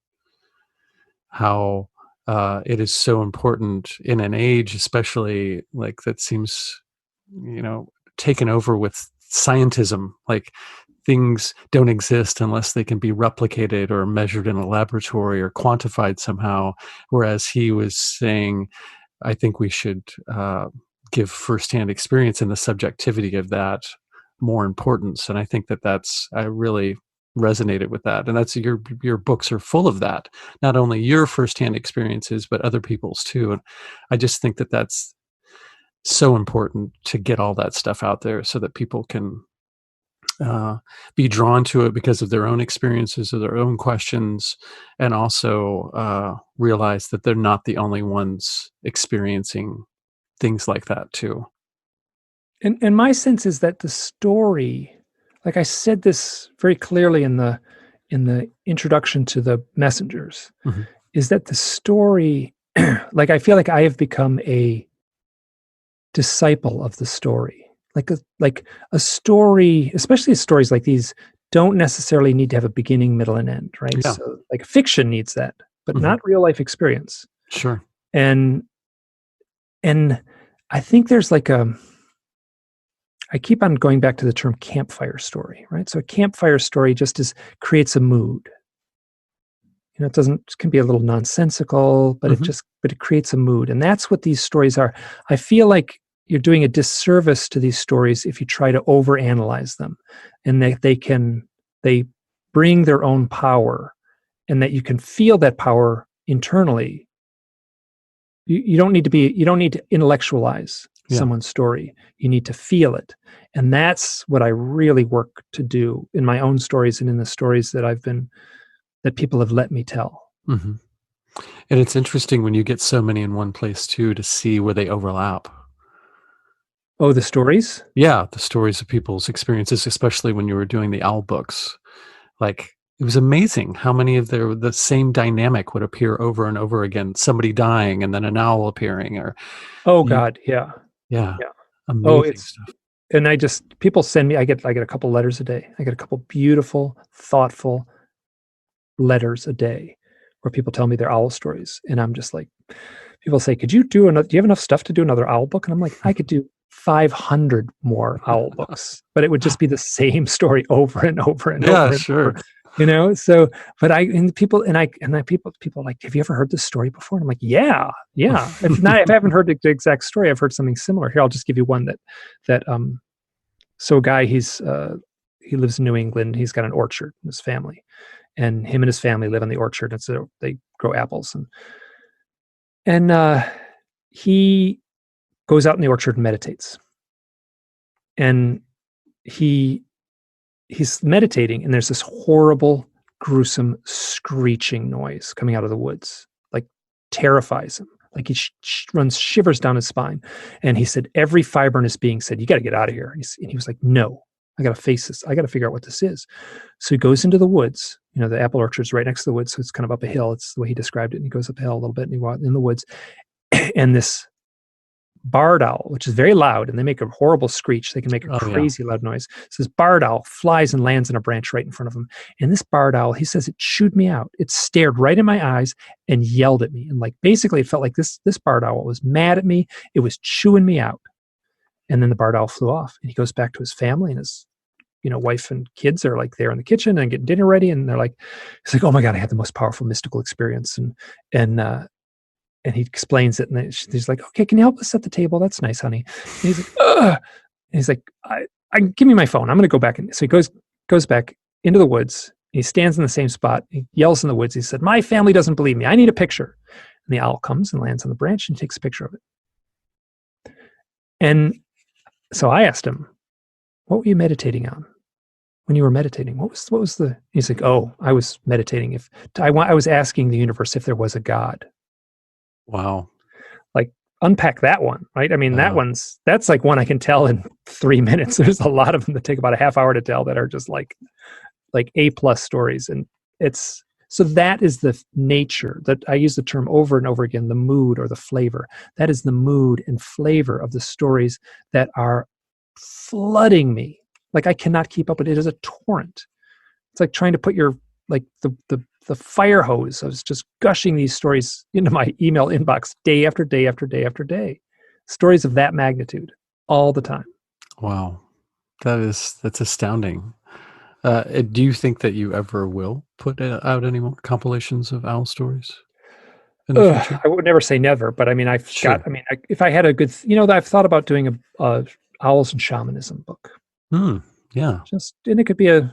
[SPEAKER 1] How it is so important in an age, especially that seems, taken over with scientism. Things don't exist unless they can be replicated or measured in a laboratory or quantified somehow. Whereas he was saying, I think we should give firsthand experience and the subjectivity of that more importance. And I think I really resonated with that. And that's your books are full of that, not only your firsthand experiences, but other people's too. And I just think that that's so important to get all that stuff out there so that people can be drawn to it because of their own experiences or their own questions, and also realize that they're not the only ones experiencing things like that too.
[SPEAKER 2] And my sense is that the story, like I said this very clearly in the introduction to the Messengers,
[SPEAKER 1] Mhm.
[SPEAKER 2] is that the story, like I feel like I have become a disciple of the story. Like a story, especially stories like these, don't necessarily need to have a beginning, middle, and end, right?
[SPEAKER 1] Yeah.
[SPEAKER 2] So like fiction needs that, but
[SPEAKER 1] Mhm.
[SPEAKER 2] not real life experience.
[SPEAKER 1] Sure.
[SPEAKER 2] And I think there's like I keep on going back to the term campfire story, right? So a campfire story creates a mood. You know, it can be a little nonsensical, but
[SPEAKER 1] Mhm.
[SPEAKER 2] it creates a mood. And that's what these stories are. I feel like you're doing a disservice to these stories if you try to overanalyze them, and that they bring their own power, and that you can feel that power internally. You don't need to intellectualize
[SPEAKER 1] Yeah.
[SPEAKER 2] someone's story. You need to feel it. And that's what I really work to do in my own stories and in the stories that people have let me tell.
[SPEAKER 1] Mhm. And it's interesting when you get so many in one place too to see where they overlap.
[SPEAKER 2] Oh, the stories?
[SPEAKER 1] Yeah, the stories of people's experiences, especially when you were doing the owl books. Like, it was amazing how many of the same dynamic would appear over and over again, somebody dying and then an owl appearing, or
[SPEAKER 2] Oh
[SPEAKER 1] you
[SPEAKER 2] God, yeah,
[SPEAKER 1] yeah,
[SPEAKER 2] yeah. Oh,
[SPEAKER 1] amazing
[SPEAKER 2] it's
[SPEAKER 1] stuff.
[SPEAKER 2] and people send me. I get a couple letters a day. I get a couple beautiful, thoughtful letters a day where people tell me their owl stories, and I'm just like, people say, "Could you do another? Do you have enough stuff to do another owl book?" And I'm like, I could do 500 more owl books, but it would just be the same story over and over and
[SPEAKER 1] Yeah,
[SPEAKER 2] over and over.
[SPEAKER 1] sure.
[SPEAKER 2] You know, so but I and people and I and I people are like, have you ever heard this story before? And I'm like, yeah, yeah. If I haven't heard the exact story, I've heard something similar. Here, I'll just give you one that so a guy, he lives in New England. He's got an orchard in his family, and him and his family live in the orchard. And so they grow apples, and he goes out in the orchard and meditates. And he he's meditating, and there's this horrible, gruesome screeching noise coming out of the woods, like terrifies him. Like he runs shivers down his spine. And he said, every fiber in his being said, "You got to get out of here." And he was like, "No, I got to face this. I got to figure out what this is." So he goes into the woods. You know, the apple orchard's right next to the woods. So it's kind of up a hill. It's the way he described it. And he goes up a hill a little bit and he walks in the woods. And this barred owl, which is very loud, and they make a horrible screech. They can make a
[SPEAKER 1] Oh, yeah.
[SPEAKER 2] crazy loud noise. So this barred owl flies and lands in a branch right in front of him. And this barred owl, he says, it chewed me out. It stared right in my eyes and yelled at me. And like basically, it felt like this barred owl was mad at me. It was chewing me out. And then the barred owl flew off, and he goes back to his family, and his wife and kids are like there in the kitchen and getting dinner ready, and he's like, "Oh my God, I had the most powerful mystical experience." And and he explains it, and then he's like, "Okay, can you help us set the table? That's nice, honey." And he's like, "Ugh." And he's like, I give me my phone. I'm going to go back. And so he goes back into the woods. He stands in the same spot. He yells in the woods. He said, "My family doesn't believe me. I need a picture." And the owl comes and lands on the branch and takes a picture of it. And so I asked him, "What were you meditating on when you were meditating? What was the?" He's like, "Oh, I was meditating. I was asking the universe if there was a God."
[SPEAKER 1] Wow.
[SPEAKER 2] Like, unpack that one, right? I mean,
[SPEAKER 1] Yeah.
[SPEAKER 2] that's like one I can tell in 3 minutes. There's a lot of them that take about a half hour to tell that are just like A+ stories. And so that is the nature that I use the term over and over again, the mood or the flavor. That is the mood and flavor of the stories that are flooding me. Like I cannot keep up with it. It is a torrent. It's like trying to put your like the fire hose. I was just gushing these stories into my email inbox day after day after day after day. Stories of that magnitude all the time.
[SPEAKER 1] Wow. That's astounding. Do you think that you ever will put out any more compilations of owl stories? in the future?
[SPEAKER 2] I would never say never, but I mean,
[SPEAKER 1] Sure.
[SPEAKER 2] if I had a good, I've thought about doing a owls and shamanism book.
[SPEAKER 1] Yeah.
[SPEAKER 2] And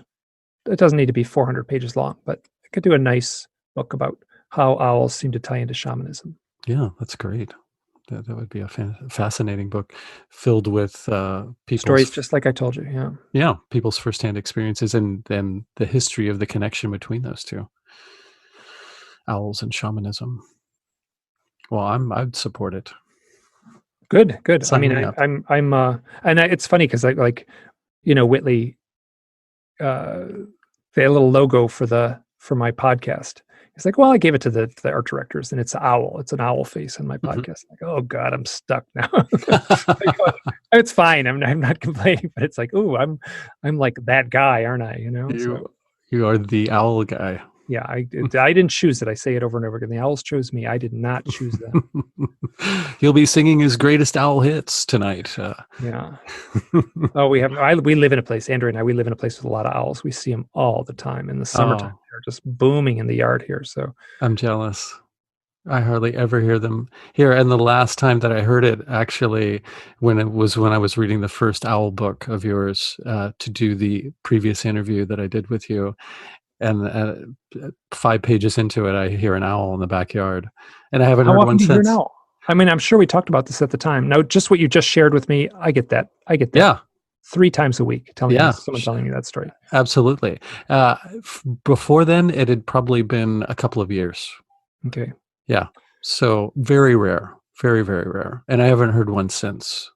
[SPEAKER 2] it doesn't need to be 400 pages long, but I could do a nice book about how owls seem to tie into shamanism.
[SPEAKER 1] Yeah, that's great. That would be a fascinating book filled with
[SPEAKER 2] Stories just like I told you. Yeah.
[SPEAKER 1] people's firsthand experiences and the history of the connection between those two, owls and shamanism. Well, I'd support it.
[SPEAKER 2] Good. I
[SPEAKER 1] Sign
[SPEAKER 2] mean,
[SPEAKER 1] me up.
[SPEAKER 2] it's funny because Whitley, uh, the little logo for my podcast. He's like, well, I gave it to the art directors, and it's an owl. It's an owl face on my podcast. I'm like, oh God, I'm stuck now. Like, oh, it's fine. I'm not complaining, but it's like, oh, I'm like that guy, aren't I?
[SPEAKER 1] You are the owl guy.
[SPEAKER 2] Yeah, I didn't choose it. I say it over and over again. The owls chose me. I did not choose them.
[SPEAKER 1] He'll be singing his greatest owl hits tonight.
[SPEAKER 2] Yeah. Oh, we live in a place, Andrew and I, we live in a place with a lot of owls. We see them all the time in the summertime.
[SPEAKER 1] Oh,
[SPEAKER 2] They're just booming in the yard here. So
[SPEAKER 1] I'm jealous. I hardly ever hear them here. And the last time that I heard it, actually, when I was reading the first owl book of yours to do the previous interview that I did with you. And 5 pages into it, I hear an owl in the backyard, and I haven't
[SPEAKER 2] how
[SPEAKER 1] heard
[SPEAKER 2] often
[SPEAKER 1] one
[SPEAKER 2] do you hear an
[SPEAKER 1] since.
[SPEAKER 2] owl? I mean, I'm sure we talked about this at the time. No, just what you just shared with me, I get that.
[SPEAKER 1] Yeah,
[SPEAKER 2] 3 times a week someone
[SPEAKER 1] sh-
[SPEAKER 2] telling me that story.
[SPEAKER 1] absolutely. Before then, it had probably been a couple of years.
[SPEAKER 2] Okay.
[SPEAKER 1] Yeah, so very rare, very, very rare, and I haven't heard one since.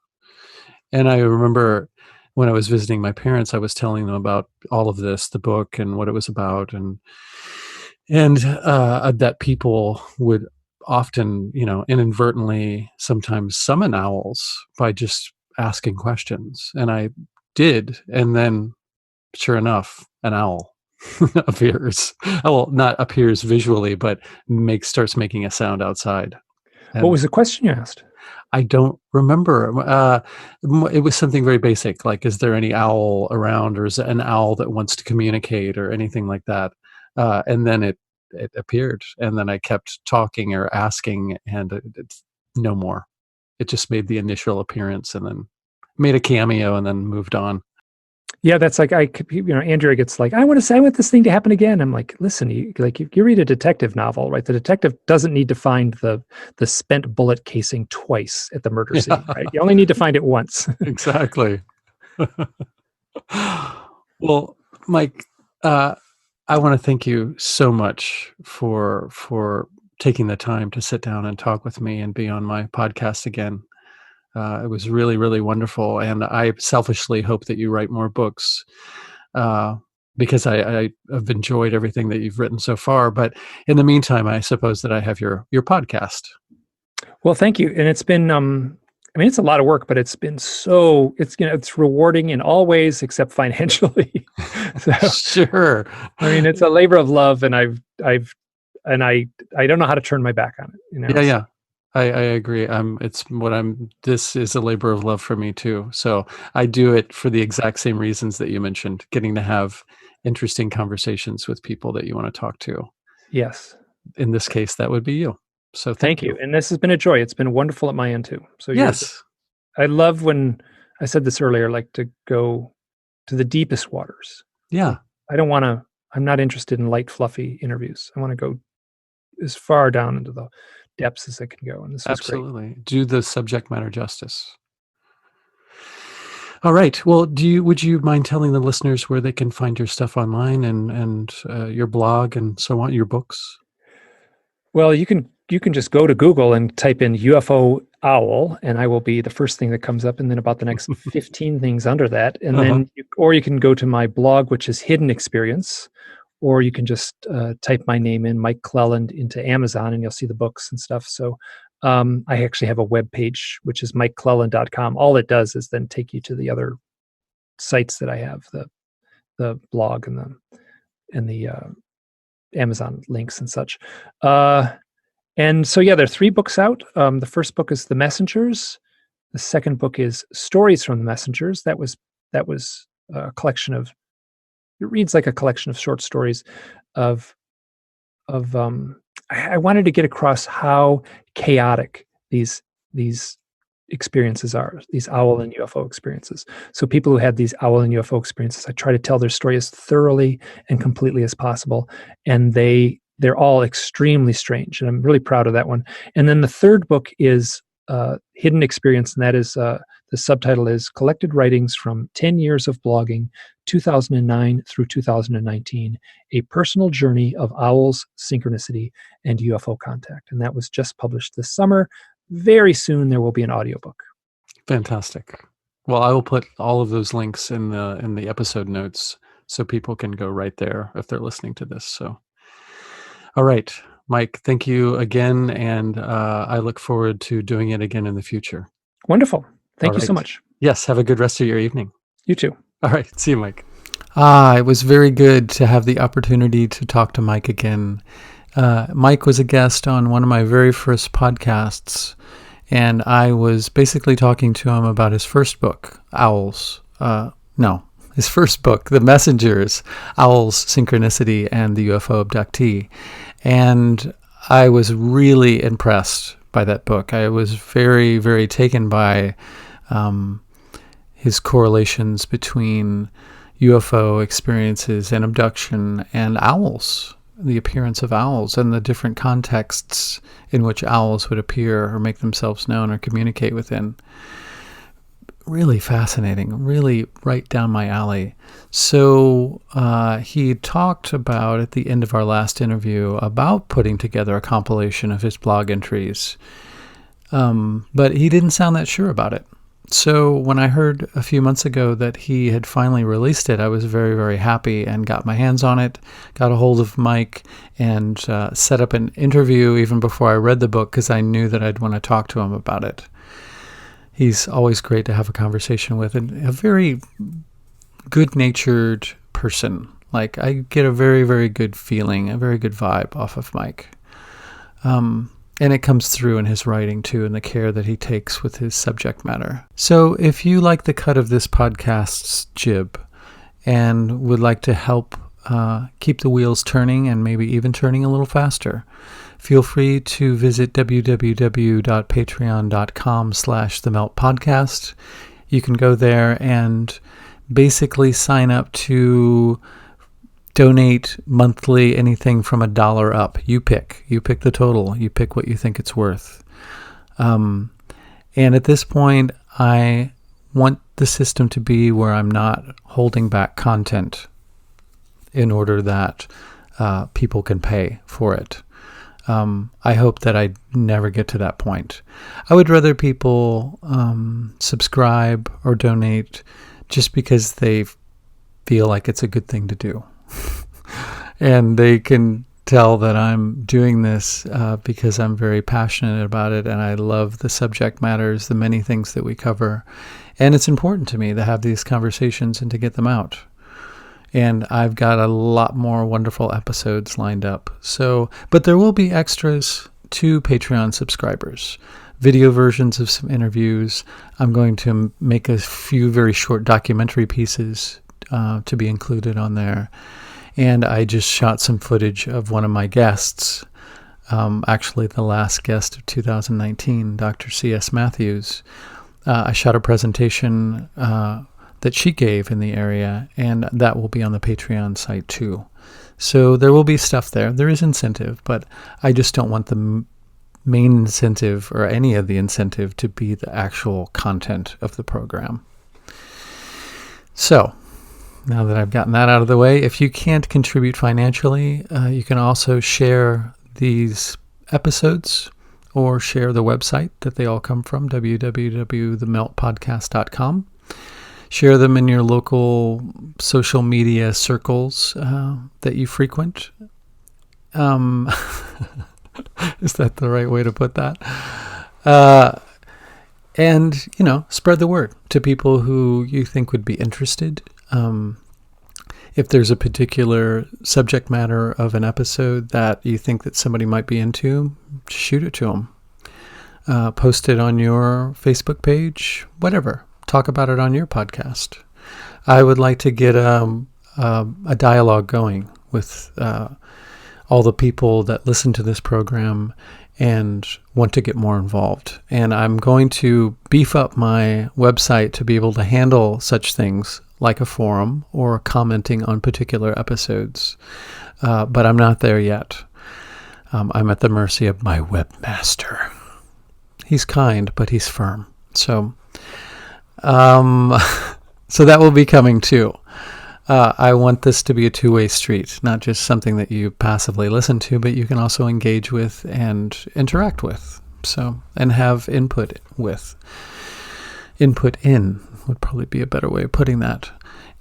[SPEAKER 1] And I remember when I was visiting my parents, I was telling them about all of this, the book and what it was about, and that people would often, inadvertently sometimes summon owls by just asking questions. And I did, and then sure enough, an owl appears. Well, not appears visually, but starts making a sound outside.
[SPEAKER 2] What
[SPEAKER 1] And
[SPEAKER 2] was the question you asked?
[SPEAKER 1] I don't remember. It was something very basic, like, is there any owl around, or is it an owl that wants to communicate, or anything like that? And then it appeared, and then I kept talking or asking, and it's no more. It just made the initial appearance, and then made a cameo, and then moved on.
[SPEAKER 2] Yeah, that's like Andrea gets like, I want this thing to happen again. I'm like, listen, you read a detective novel, right? The detective doesn't need to find the spent bullet casing twice at the murder scene, right? You only need to find it once.
[SPEAKER 1] Exactly. Well, Mike, I want to thank you so much for taking the time to sit down and talk with me and be on my podcast again. It was really, really wonderful, and I selfishly hope that you write more books, because I have enjoyed everything that you've written so far. But in the meantime, I suppose that I have your podcast.
[SPEAKER 2] Well, thank you. And it's been, it's a lot of work, but it's been it's rewarding in all ways except financially. So,
[SPEAKER 1] Sure.
[SPEAKER 2] it's a labor of love, and I don't know how to turn my back on it.
[SPEAKER 1] Yeah. I agree. This is a labor of love for me too. So I do it for the exact same reasons that you mentioned, getting to have interesting conversations with people that you want to talk to.
[SPEAKER 2] Yes.
[SPEAKER 1] In this case, that would be you. So
[SPEAKER 2] Thank you. And this has been a joy. It's been wonderful at my end too. So
[SPEAKER 1] yes.
[SPEAKER 2] I love when I said this earlier, like to go to the deepest waters.
[SPEAKER 1] Yeah.
[SPEAKER 2] I'm not interested in light, fluffy interviews. I want to go as far down into the depths as I can go. And this was
[SPEAKER 1] Absolutely.
[SPEAKER 2] great.
[SPEAKER 1] Do the subject matter justice. All right. Well, would you mind telling the listeners where they can find your stuff online and your blog and so on, your books?
[SPEAKER 2] Well, you can just go to Google and type in UFO owl, and I will be the first thing that comes up, and then about the next 15 things under that. And then, or you can go to my blog, which is Hidden Experience, or you can just type my name in, Mike Clelland, into Amazon, and you'll see the books and stuff. So I actually have a web page, which is mikeclelland.com. All it does is then take you to the other sites that I have, the blog and the Amazon links and such. And so, yeah, there are 3 books out. The first book is The Messengers. The second book is Stories from the Messengers. That was a collection of, it reads like a collection of short stories of I wanted to get across how chaotic these experiences are, these owl and UFO experiences. So people who had these owl and UFO experiences, I try to tell their story as thoroughly and completely as possible. And they're all extremely strange. And I'm really proud of that one. And then the third book is Hidden Experience. And that is, the subtitle is Collected Writings from 10 Years of Blogging, 2009 through 2019, A Personal Journey of Owls, Synchronicity, and UFO Contact. And that was just published this summer. Very soon there will be an audiobook.
[SPEAKER 1] Fantastic. Well, I will put all of those links in the episode notes so people can go right there if they're listening to this. So, all right, Mike, thank you again, and I look forward to doing it again in the future.
[SPEAKER 2] Wonderful. Thank you
[SPEAKER 1] right.
[SPEAKER 2] so much.
[SPEAKER 1] Yes, have a good rest of your evening.
[SPEAKER 2] You too.
[SPEAKER 1] All right, see you, Mike. It was very good to have the opportunity to talk to Mike again. Mike was a guest on one of my very first podcasts, and I was basically talking to him about his first book, Owls. His first book, The Messengers, Owls, Synchronicity, and the UFO Abductee. And I was really impressed by that book. I was very, very taken by his correlations between UFO experiences and abduction and owls, the appearance of owls and the different contexts in which owls would appear or make themselves known or communicate within. Really fascinating, really right down my alley. So he talked about, at the end of our last interview, about putting together a compilation of his blog entries, but he didn't sound that sure about it. So when I heard a few months ago that he had finally released it, I was very, very happy and got my hands on it, got a hold of Mike, and set up an interview even before I read the book because I knew that I'd want to talk to him about it. He's always great to have a conversation with, and a very good-natured person. Like, I get a very, very good feeling, a very good vibe off of Mike. And it comes through in his writing, too, and the care that he takes with his subject matter. So if you like the cut of this podcast's jib and would like to help keep the wheels turning and maybe even turning a little faster, feel free to visit www.patreon.com/themeltpodcast. You can go there and basically sign up to donate monthly, anything from $1 up. You pick the total. You pick what you think it's worth. And at this point, I want the system to be where I'm not holding back content in order that people can pay for it. I hope that I never get to that point. I would rather people subscribe or donate just because they feel like it's a good thing to do. And they can tell that I'm doing this because I'm very passionate about it, and I love the subject matters, the many things that we cover. And it's important to me to have these conversations and to get them out. And I've got a lot more wonderful episodes lined up. But there will be extras to Patreon subscribers. Video versions of some interviews. I'm going to make a few very short documentary pieces to be included on there. And I just shot some footage of one of my guests, actually the last guest of 2019, Dr. C.S. Matthews. I shot a presentation that she gave in the area, and that will be on the Patreon site too. So there will be stuff there. There is incentive, but I just don't want the main incentive or any of the incentive to be the actual content of the program. So now that I've gotten that out of the way, if you can't contribute financially, you can also share these episodes or share the website that they all come from, www.themeltpodcast.com. Share them in your local social media circles that you frequent. Is that the right way to put that? And, spread the word to people who you think would be interested. If there's a particular subject matter of an episode that you think that somebody might be into, shoot it to them. Post it on your Facebook page, whatever. Talk about it on your podcast. I would like to get a dialogue going with all the people that listen to this program and want to get more involved. And I'm going to beef up my website to be able to handle such things like a forum or commenting on particular episodes. But I'm not there yet. I'm at the mercy of my webmaster. He's kind, but he's firm. So that will be coming too. I want this to be a two-way street, not just something that you passively listen to, but you can also engage with and interact with. So, and have input with. Input in would probably be a better way of putting that.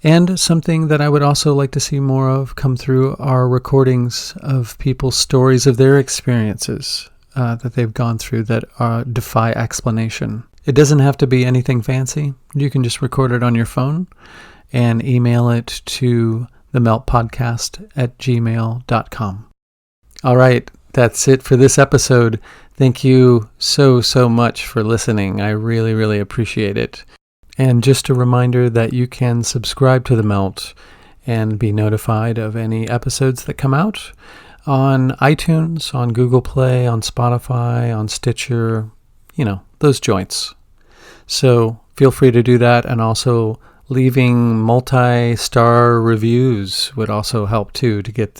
[SPEAKER 1] And something that I would also like to see more of come through are recordings of people's stories of their experiences that they've gone through that defy explanation. It doesn't have to be anything fancy. You can just record it on your phone and email it to themeltpodcast@gmail.com. All right, that's it for this episode. Thank you so much for listening. I really, really appreciate it. And just a reminder that you can subscribe to The Melt and be notified of any episodes that come out on iTunes, on Google Play, on Spotify, on Stitcher, those joints. So feel free to do that, and also leaving multi-star reviews would also help too, to get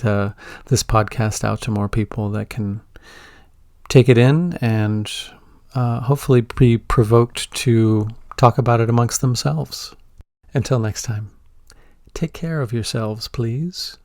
[SPEAKER 1] this podcast out to more people that can take it in and hopefully be provoked to talk about it amongst themselves. Until next time, take care of yourselves, please.